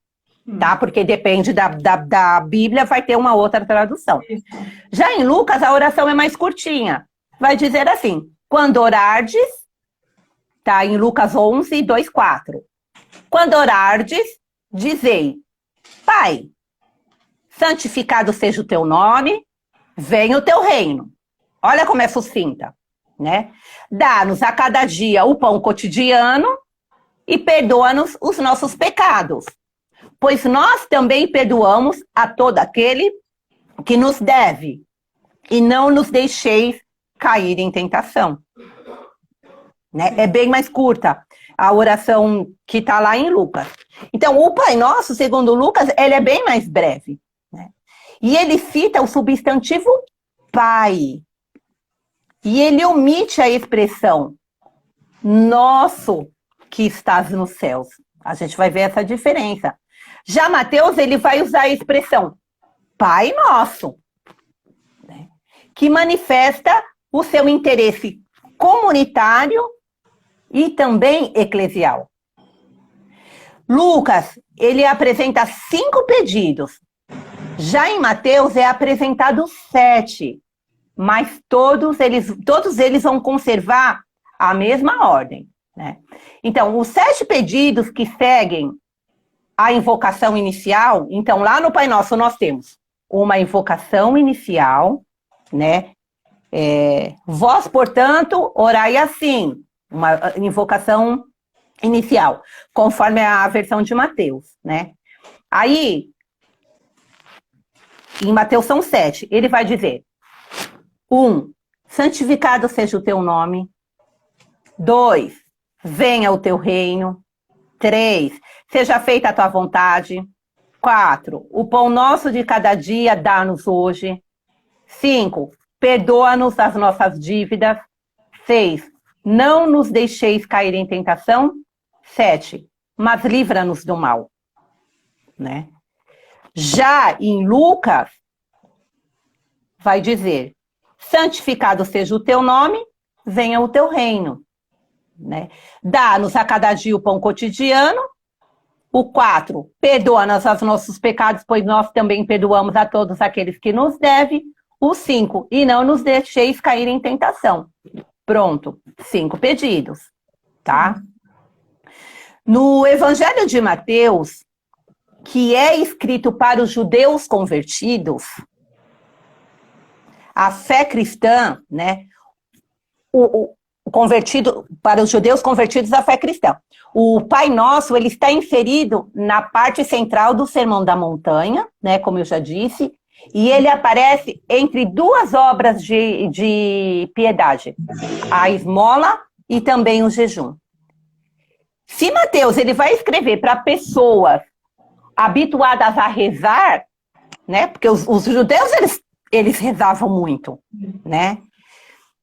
Speaker 2: Tá? Porque depende da Bíblia, vai ter uma outra tradução. Já em Lucas, a oração é mais curtinha. Vai dizer assim: quando orardes, tá? Em Lucas 11, 2, 4. Quando orardes, dizei: Pai, santificado seja o teu nome, venha o teu reino. Olha como é sucinta, né? Dá-nos a cada dia o pão cotidiano e perdoa-nos os nossos pecados, pois nós também perdoamos a todo aquele que nos deve, e não nos deixeis cair em tentação. Né? É bem mais curta a oração que está lá em Lucas. Então, o Pai Nosso, segundo Lucas, ele é bem mais breve. Né? E ele cita o substantivo Pai. E ele omite a expressão nosso que estás nos céus. A gente vai ver essa diferença. Já Mateus, ele vai usar a expressão Pai Nosso, né, que manifesta o seu interesse comunitário e também eclesial. Lucas, ele apresenta 5 pedidos. Já em Mateus é apresentado 7, mas todos eles vão conservar a mesma ordem. Né? Então, os 7 pedidos que seguem a invocação inicial, então lá no Pai Nosso nós temos uma invocação inicial, né? Vós, portanto, orai assim, uma invocação inicial, conforme a versão de Mateus, né? Aí, em Mateus são 7, ele vai dizer: 1, santificado seja o teu nome. 2, venha o teu reino. 3, seja feita a tua vontade. 4, o pão nosso de cada dia dá-nos hoje. 5, perdoa-nos as nossas dívidas. 6, não nos deixeis cair em tentação. 7, mas livra-nos do mal. Né? Já em Lucas, vai dizer: santificado seja o teu nome, venha o teu reino. Né? Dá-nos a cada dia o pão cotidiano. O 4, perdoa-nos os nossos pecados, pois nós também perdoamos a todos aqueles que nos devem. O 5, e não nos deixeis cair em tentação. Pronto, 5 pedidos, tá? No Evangelho de Mateus, que é escrito para os judeus convertidos, a fé cristã, né? Convertido, para os judeus convertidos à fé cristã. O Pai Nosso, ele está inserido na parte central do Sermão da Montanha, né, como eu já disse, e ele aparece entre 2 obras de piedade, a esmola e também o jejum. Se Mateus, ele vai escrever para pessoas habituadas a rezar, né, porque os judeus, eles rezavam muito, né,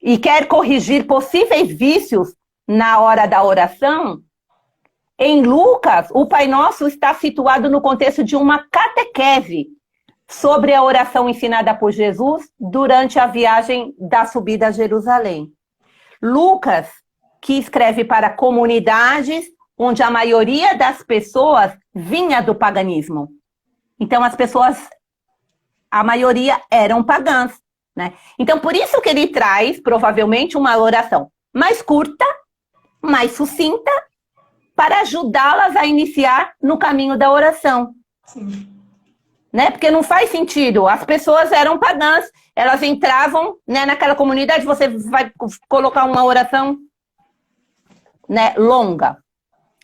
Speaker 2: e quer corrigir possíveis vícios na hora da oração, Em Lucas, o Pai Nosso está situado no contexto de uma catequese sobre a oração ensinada por Jesus durante a viagem da subida a Jerusalém. Lucas, que escreve para comunidades onde a maioria das pessoas vinha do paganismo. Então, as pessoas, a maioria eram pagãs, né? Então, por isso que ele traz, provavelmente, uma oração mais curta, mais sucinta, para ajudá-las a iniciar no caminho da oração.
Speaker 1: Sim.
Speaker 2: Né? Porque não faz sentido. As pessoas eram pagãs, elas entravam, né, naquela comunidade, você vai colocar uma oração, né, longa.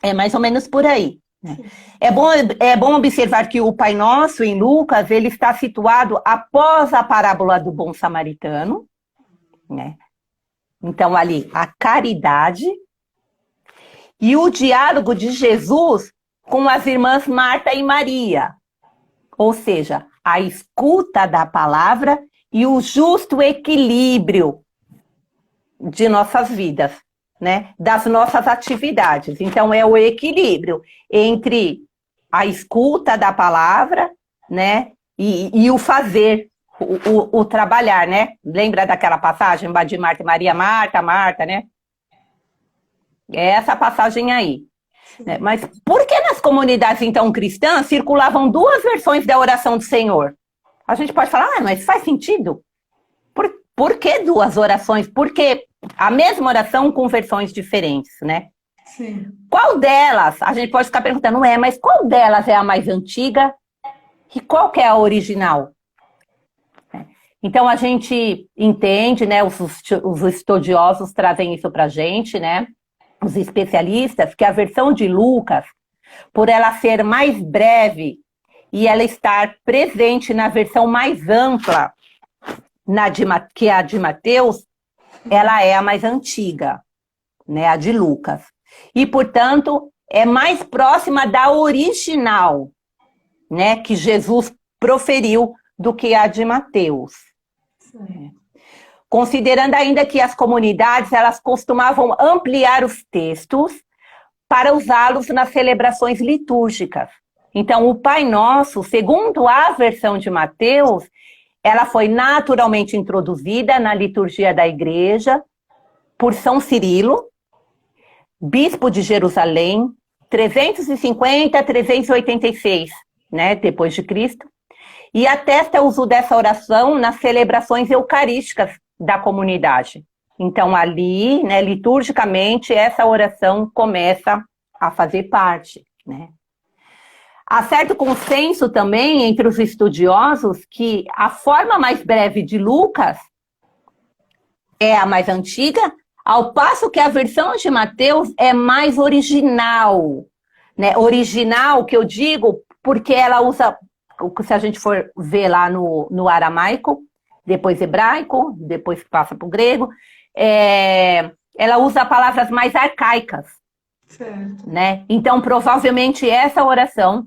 Speaker 2: É mais ou menos por aí. Né? É bom observar que o Pai Nosso, em Lucas, ele está situado após a parábola do bom samaritano. Né? Então, ali, a caridade e o diálogo de Jesus com as irmãs Marta e Maria. Ou seja, a escuta da palavra e o justo equilíbrio de nossas vidas, né? Das nossas atividades. Então, é o equilíbrio entre a escuta da palavra, né? E o fazer, o trabalhar, né? Lembra daquela passagem de Marta e Maria? Marta, Marta, né? É essa passagem aí. Mas por que nas comunidades, então, cristãs, circulavam duas versões da oração do Senhor? A gente pode falar, mas faz sentido? Por que duas orações? Por que a mesma oração com versões diferentes, né?
Speaker 1: Sim.
Speaker 2: Qual delas? A gente pode ficar perguntando, mas qual delas é a mais antiga? E qual que é a original? Então, a gente entende, né? Os estudiosos trazem isso pra gente, né? Os especialistas, que a versão de Lucas, por ela ser mais breve e ela estar presente na versão mais ampla, que é a de Mateus, ela é a mais antiga, né, a de Lucas. E, portanto, é mais próxima da original, né, que Jesus proferiu do que a de Mateus. Sim. Considerando ainda que as comunidades, elas costumavam ampliar os textos para usá-los nas celebrações litúrgicas. Então, o Pai Nosso, segundo a versão de Mateus, ela foi naturalmente introduzida na liturgia da igreja por São Cirilo, bispo de Jerusalém, 350 a 386, né, depois de Cristo, e atesta o uso dessa oração nas celebrações eucarísticas da comunidade. Então, ali, né, liturgicamente, essa oração começa a fazer parte, né? Há certo consenso também entre os estudiosos que a forma mais breve de Lucas é a mais antiga, ao passo que a versão de Mateus é mais original, né? Original, que eu digo, porque ela usa, se a gente for ver lá no aramaico, depois hebraico, depois passa para o grego, ela usa palavras mais arcaicas.
Speaker 1: Certo.
Speaker 2: Né? Então, provavelmente, essa oração,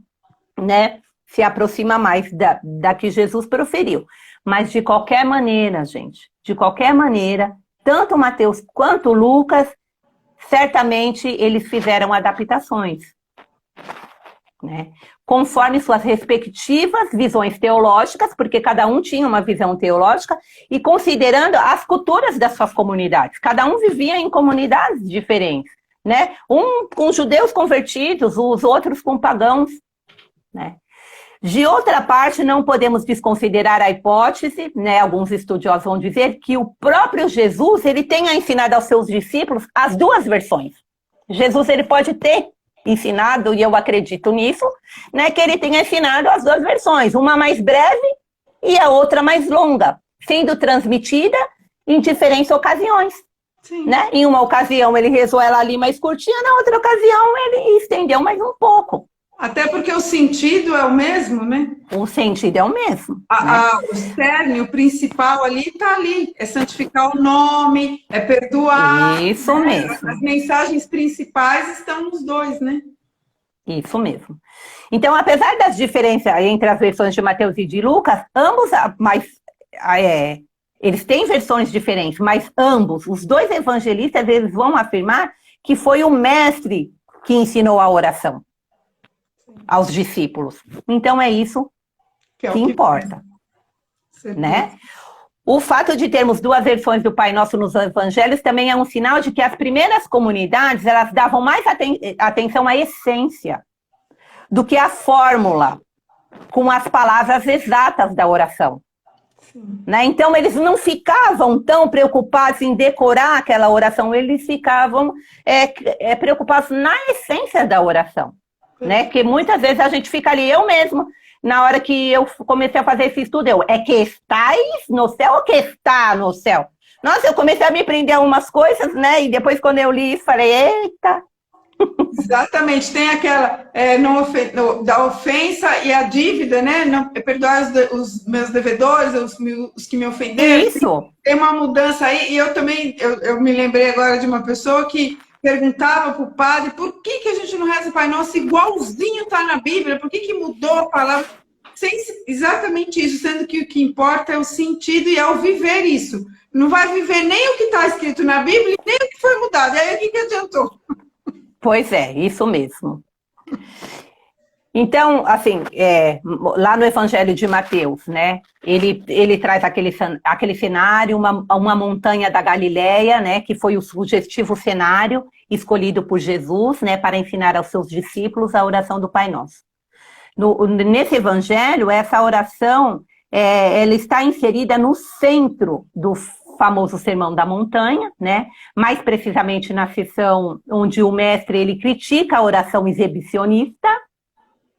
Speaker 2: né, se aproxima mais da que Jesus proferiu. Mas, de qualquer maneira, gente, de qualquer maneira, tanto Mateus quanto Lucas, certamente eles fizeram adaptações, né? Conforme suas respectivas visões teológicas, porque cada um tinha uma visão teológica, e considerando as culturas das suas comunidades. Cada um vivia em comunidades diferentes, né? Um com judeus convertidos, os outros com pagãos, né? De outra parte, não podemos desconsiderar a hipótese, né? Alguns estudiosos vão dizer que o próprio Jesus, ele tenha ensinado aos seus discípulos as duas versões. Jesus, ele pode ter ensinado, e eu acredito nisso, né, que ele tenha ensinado as duas versões, uma mais breve e a outra mais longa, sendo transmitida em diferentes ocasiões.
Speaker 1: Sim.
Speaker 2: Né? Em uma ocasião ele rezou ela ali mais curtinha, na outra ocasião ele estendeu mais um pouco.
Speaker 1: Até porque o sentido é o mesmo, né?
Speaker 2: O sentido é o mesmo.
Speaker 1: O cerne, o principal ali está ali. É santificar o nome, é perdoar.
Speaker 2: Isso mesmo.
Speaker 1: As mensagens principais estão nos dois, né?
Speaker 2: Isso mesmo. Então, apesar das diferenças entre as versões de Mateus e de Lucas, eles têm versões diferentes, mas ambos, os dois evangelistas, eles vão afirmar que foi o mestre que ensinou a oração aos discípulos. Então é isso que importa, né? O fato de termos 2 versões do Pai Nosso nos Evangelhos também é um sinal de que as primeiras comunidades, elas davam mais atenção à essência do que à fórmula, com as palavras exatas da oração. Né? Então, eles não ficavam tão preocupados em decorar aquela oração, eles ficavam preocupados na essência da oração. Né? Que muitas vezes a gente fica ali, eu mesmo, na hora que eu comecei a fazer esse estudo, é que estáis no céu ou que está no céu? Nossa, eu comecei a me prender a umas coisas, né? E depois, quando eu li isso, falei, eita!
Speaker 1: Exatamente, tem aquela da ofensa e a dívida, né? Não, perdoar os meus devedores, os que me ofenderam.
Speaker 2: Isso.
Speaker 1: Tem uma mudança aí, e eu também, eu me lembrei agora de uma pessoa que perguntava para o padre por que a gente não reza o Pai Nosso igualzinho está na Bíblia, por que mudou a palavra? Exatamente isso, sendo que o que importa é o sentido e é o viver isso. Não vai viver nem o que está escrito na Bíblia, nem o que foi mudado. E aí o que adiantou?
Speaker 2: Pois é, isso mesmo. Então, assim, lá no Evangelho de Mateus, né, ele traz aquele cenário, uma montanha da Galileia, né, que foi o sugestivo cenário escolhido por Jesus, né, para ensinar aos seus discípulos a oração do Pai Nosso. Nesse Evangelho, essa oração, ela está inserida no centro do famoso Sermão da Montanha, né, mais precisamente na seção onde o mestre ele critica a oração exibicionista,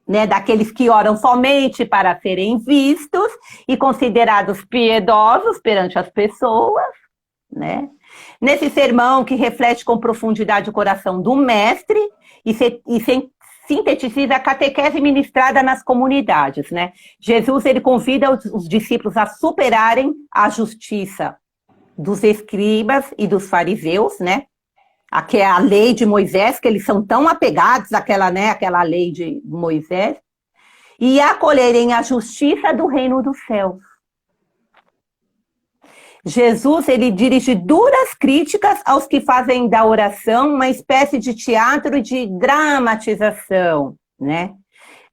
Speaker 2: né, daqueles que oram somente para serem vistos e considerados piedosos perante as pessoas, né? Nesse sermão que reflete com profundidade o coração do mestre e sintetiza a catequese ministrada nas comunidades, né? Jesus ele convida os discípulos a superarem a justiça dos escribas e dos fariseus, né? Que é a lei de Moisés, que eles são tão apegados àquela lei de Moisés, e acolherem a justiça do reino dos céus. Jesus, ele dirige duras críticas aos que fazem da oração uma espécie de teatro de dramatização, né?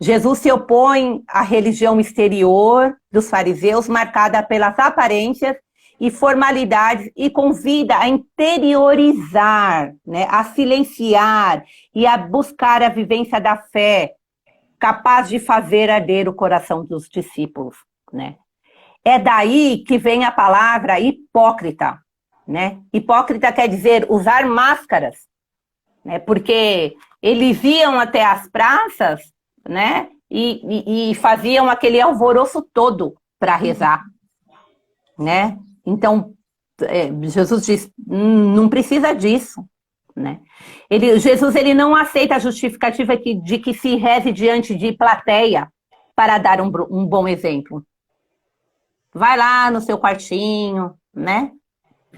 Speaker 2: Jesus se opõe à religião exterior dos fariseus, marcada pelas aparências e formalidades, e convida a interiorizar, né, a silenciar e a buscar a vivência da fé, capaz de fazer arder o coração dos discípulos, né? É daí que vem a palavra hipócrita, né? Hipócrita quer dizer usar máscaras, né? Porque eles iam até as praças, né? E faziam aquele alvoroço todo para rezar, né? Então, Jesus diz, não precisa disso, né? Jesus ele não aceita a justificativa de que se reze diante de plateia para dar um bom exemplo. Vai lá no seu quartinho, né?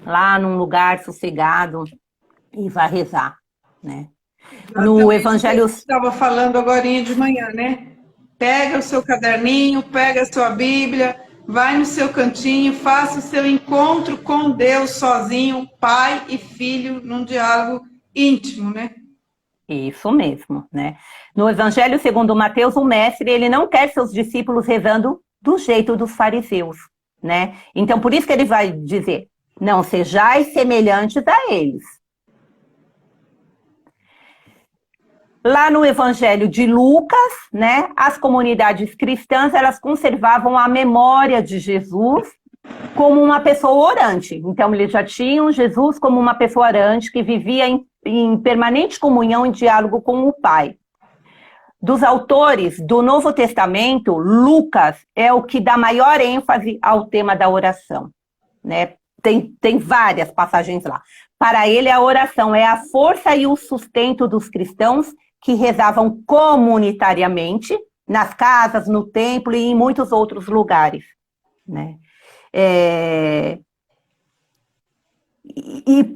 Speaker 2: Lá num lugar sossegado e vai rezar, né? No Evangelho...
Speaker 1: Você estava falando agorinha de manhã, né? Pega o seu caderninho, pega a sua Bíblia, vai no seu cantinho, faça o seu encontro com Deus sozinho, pai e filho, num diálogo íntimo, né?
Speaker 2: Isso mesmo, né? No Evangelho segundo Mateus, o mestre, ele não quer seus discípulos rezando do jeito dos fariseus, né? Então, por isso que ele vai dizer, não sejais semelhantes a eles. Lá no Evangelho de Lucas, né, as comunidades cristãs, elas conservavam a memória de Jesus como uma pessoa orante. Então, eles já tinham Jesus como uma pessoa orante que vivia em permanente comunhão e diálogo com o Pai. Dos autores do Novo Testamento, Lucas é o que dá maior ênfase ao tema da oração, né? Tem várias passagens lá. Para ele, a oração é a força e o sustento dos cristãos que rezavam comunitariamente, nas casas, no templo e em muitos outros lugares, né?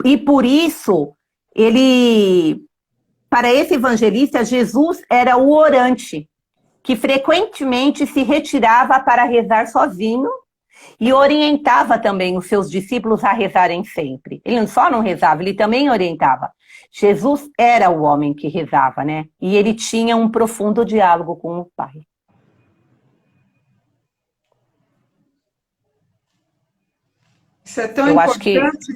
Speaker 2: E por isso, para esse evangelista, Jesus era o orante, que frequentemente se retirava para rezar sozinho E orientava também os seus discípulos a rezarem sempre. Ele só não rezava, ele também orientava. Jesus era o homem que rezava, né? E ele tinha um profundo diálogo com o Pai.
Speaker 1: Isso é tão importante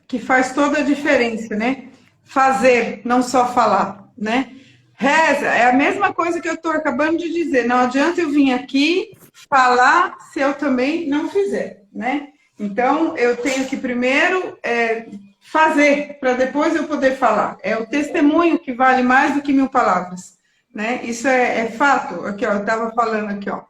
Speaker 1: que faz toda a diferença, né? Fazer, não só falar, né? Reza é a mesma coisa que eu estou acabando de dizer. Não adianta eu vir aqui falar se eu também não fizer, né? Então, eu tenho que primeiro fazer, para depois eu poder falar. É o testemunho que vale mais do que 1000 palavras, né? Isso é fato. Aqui, ó, eu estava falando aqui, ó.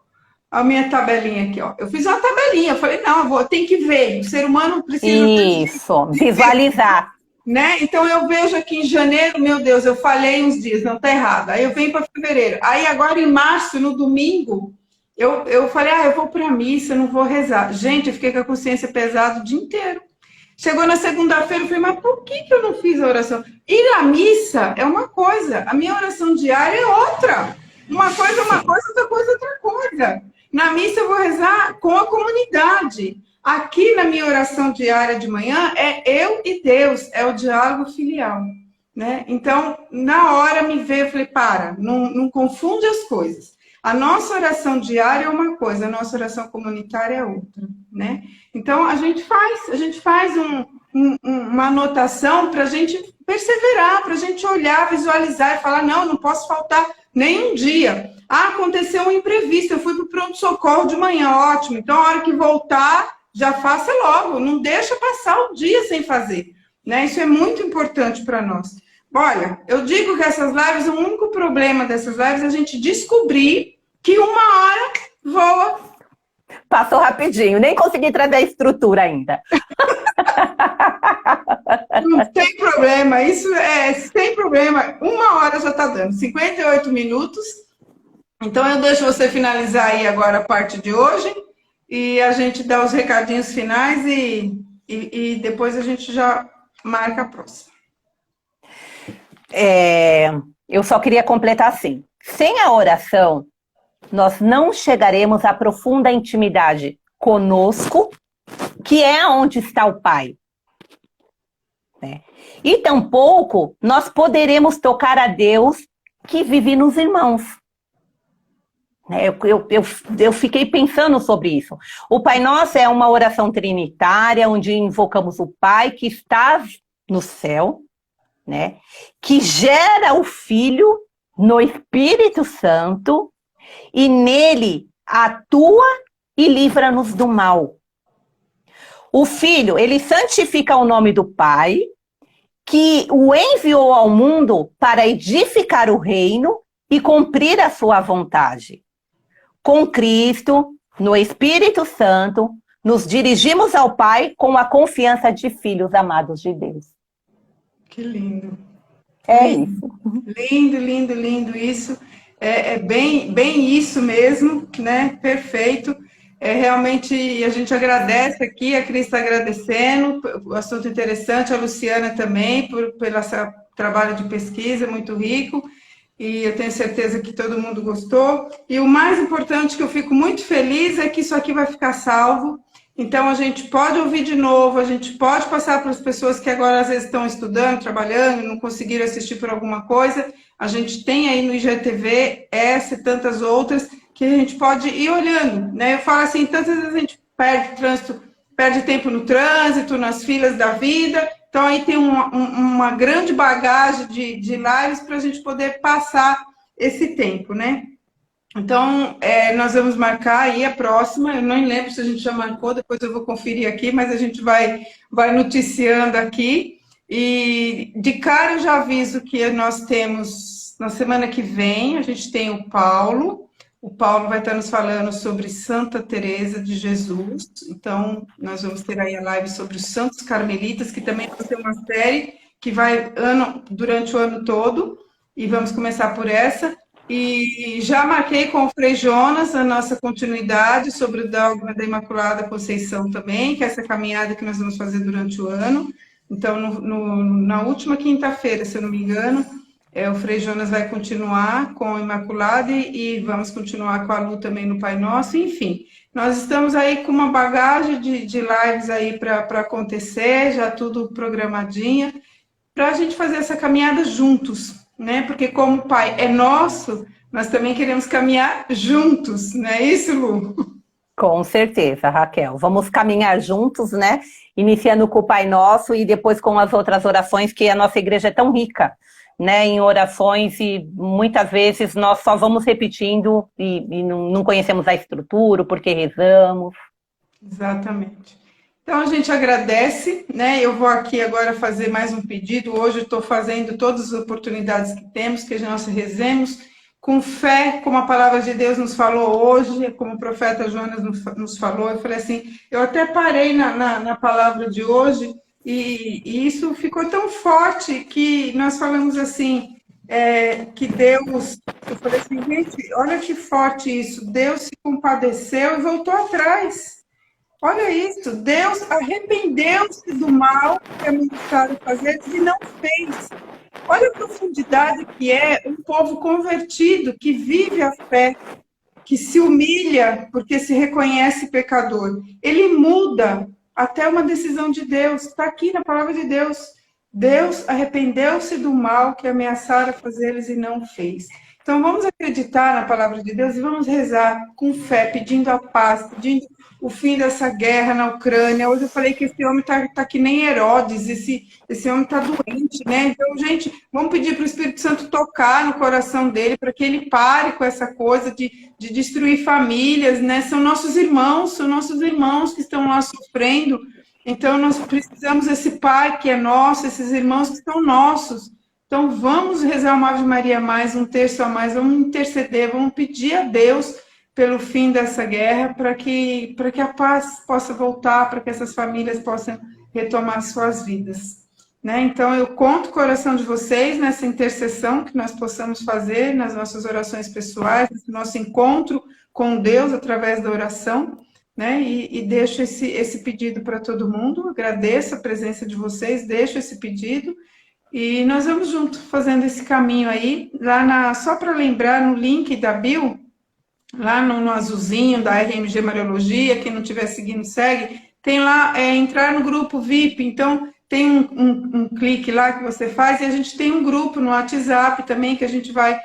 Speaker 1: A minha tabelinha aqui, ó. Eu fiz uma tabelinha. Eu falei, não, eu tenho que ver. O ser humano precisa...
Speaker 2: Isso, visualizar.
Speaker 1: Né? Então eu vejo aqui em janeiro, meu Deus, eu falhei uns dias, não tá errado. Aí eu venho para fevereiro. Aí agora em março, no domingo, eu falei, eu vou para a missa, eu não vou rezar. Gente, eu fiquei com a consciência pesada o dia inteiro. Chegou na segunda-feira, eu falei, mas por que eu não fiz a oração? Ir à missa é uma coisa, a minha oração diária é outra. Uma coisa é uma coisa, outra coisa é outra coisa. Na missa eu vou rezar com a comunidade. Aqui na minha oração diária de manhã é eu e Deus, é o diálogo filial, né? Então, na hora me veio, eu falei, não confunde as coisas. A nossa oração diária é uma coisa, a nossa oração comunitária é outra, né? Então, a gente faz uma anotação para a gente perseverar, para a gente olhar, visualizar e falar, não posso faltar nem um dia. Aconteceu um imprevisto, eu fui para o pronto-socorro de manhã, ótimo. Então, a hora que voltar... já faça logo, não deixa passar o dia sem fazer, né? Isso é muito importante para nós. Olha, eu digo que essas lives, o único problema dessas lives é a gente descobrir que uma hora voa.
Speaker 2: Passou rapidinho, nem consegui trazer a estrutura ainda.
Speaker 1: Não tem problema, isso é sem problema. Uma hora já está dando, 58 minutos. Então eu deixo você finalizar aí agora a parte de hoje. E a gente dá os recadinhos finais e depois a gente já marca a próxima.
Speaker 2: Eu só queria completar assim. Sem a oração, nós não chegaremos à profunda intimidade conosco, que é onde está o Pai. Né? E tampouco nós poderemos tocar a Deus que vive nos irmãos. Eu fiquei pensando sobre isso. O Pai Nosso é uma oração trinitária, onde invocamos o Pai que está no céu, né? Que gera o Filho no Espírito Santo e nele atua e livra-nos do mal. O Filho, ele santifica o nome do Pai, que o enviou ao mundo para edificar o reino e cumprir a sua vontade. Com Cristo, no Espírito Santo, nos dirigimos ao Pai com a confiança de filhos amados de Deus.
Speaker 1: Que lindo.
Speaker 2: Isso.
Speaker 1: Lindo, lindo, lindo isso. É bem isso mesmo, né? Perfeito. Realmente, a gente agradece aqui, a Cris está agradecendo, o assunto interessante, a Luciana também, pelo esse trabalho de pesquisa muito rico. E eu tenho certeza que todo mundo gostou. E o mais importante, que eu fico muito feliz, é que isso aqui vai ficar salvo. Então, a gente pode ouvir de novo, a gente pode passar para as pessoas que agora, às vezes, estão estudando, trabalhando, não conseguiram assistir por alguma coisa. A gente tem aí no IGTV essa e tantas outras que a gente pode ir olhando, né? Eu falo assim, tantas vezes a gente perde tempo no trânsito, nas filas da vida. Então, aí tem uma grande bagagem de lives para a gente poder passar esse tempo, né? Então, nós vamos marcar aí a próxima. Eu não lembro se a gente já marcou, depois eu vou conferir aqui, mas a gente vai noticiando aqui. E de cara eu já aviso que nós temos, na semana que vem, a gente tem o Paulo. O Paulo vai estar nos falando sobre Santa Teresa de Jesus. Então, nós vamos ter aí a live sobre os Santos Carmelitas, que também vai ser uma série que vai durante o ano todo. E vamos começar por essa. E já marquei com o Frei Jonas a nossa continuidade sobre o dogma da Imaculada Conceição também, que é essa caminhada que nós vamos fazer durante o ano. Então, na última quinta-feira, se eu não me engano, o Frei Jonas vai continuar com a Imaculada e vamos continuar com a Lu também no Pai Nosso, enfim. Nós estamos aí com uma bagagem de lives aí para acontecer, já tudo programadinha, para a gente fazer essa caminhada juntos, né? Porque como o Pai é nosso, nós também queremos caminhar juntos, não é isso, Lu?
Speaker 2: Com certeza, Raquel. Vamos caminhar juntos, né? Iniciando com o Pai Nosso e depois com as outras orações, que a nossa igreja é tão rica, né? Em orações e muitas vezes nós só vamos repetindo e não conhecemos a estrutura, porque rezamos.
Speaker 1: Exatamente. Então a gente agradece, né? Eu vou aqui agora fazer mais um pedido. Hoje eu estou fazendo todas as oportunidades que temos, que nós rezemos com fé, como a palavra de Deus nos falou hoje, como o profeta Jonas nos falou. Eu falei assim, eu até parei na palavra de hoje e isso ficou tão forte que nós falamos assim, que Deus, eu falei assim, gente, olha que forte isso, Deus se compadeceu e voltou atrás. Olha isso, Deus arrependeu-se do mal que ameaçaram fazer e não fez. Olha a profundidade que é um povo convertido, que vive a fé, que se humilha porque se reconhece pecador. Ele muda até uma decisão de Deus. Está aqui na palavra de Deus. Deus arrependeu-se do mal que ameaçaram fazer-lhes e não fez. Então vamos acreditar na palavra de Deus e vamos rezar com fé, pedindo a paz, pedindo o fim dessa guerra na Ucrânia. Hoje eu falei que esse homem está que nem Herodes, esse homem está doente, né? Então, gente, vamos pedir para o Espírito Santo tocar no coração dele, para que ele pare com essa coisa de destruir famílias, né? São nossos irmãos que estão lá sofrendo. Então, nós precisamos desse Pai que é nosso, esses irmãos que são nossos. Então, vamos rezar uma Ave Maria a mais, um terço a mais, vamos interceder, vamos pedir a Deus pelo fim dessa guerra, para que a paz possa voltar, para que essas famílias possam retomar suas vidas. Né? Então, eu conto o coração de vocês nessa intercessão que nós possamos fazer nas nossas orações pessoais, nesse nosso encontro com Deus através da oração, né? E deixo esse pedido para todo mundo, agradeço a presença de vocês, deixo esse pedido, e nós vamos junto fazendo esse caminho aí, só para lembrar, no link da bio, lá no azulzinho da RMG Mariologia, quem não estiver seguindo, segue, tem lá, entrar no grupo VIP, então tem um clique lá que você faz, e a gente tem um grupo no WhatsApp também, que a gente vai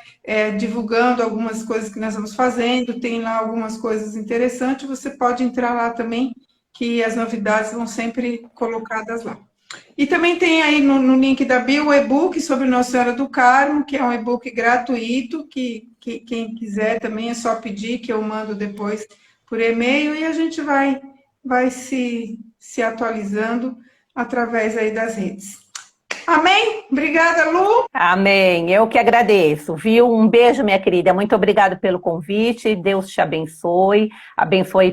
Speaker 1: divulgando algumas coisas que nós vamos fazendo, tem lá algumas coisas interessantes, você pode entrar lá também, que as novidades vão sempre colocadas lá. E também tem aí no link da bio o e-book sobre Nossa Senhora do Carmo, que é um e-book gratuito, que quem quiser também é só pedir, que eu mando depois por e-mail, e a gente vai se atualizando através aí das redes. Amém? Obrigada, Lu.
Speaker 2: Amém. Eu que agradeço, viu? Um beijo, minha querida. Muito obrigada pelo convite. Deus te abençoe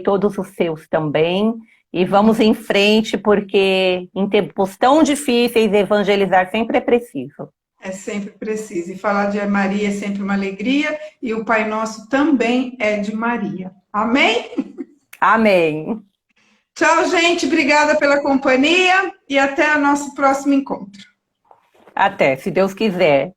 Speaker 2: todos os seus também. E vamos em frente, porque em tempos tão difíceis, evangelizar sempre é preciso.
Speaker 1: É sempre preciso. E falar de Maria é sempre uma alegria, e o Pai Nosso também é de Maria. Amém?
Speaker 2: Amém.
Speaker 1: Tchau, gente. Obrigada pela companhia e até o nosso próximo encontro.
Speaker 2: Até, se Deus quiser.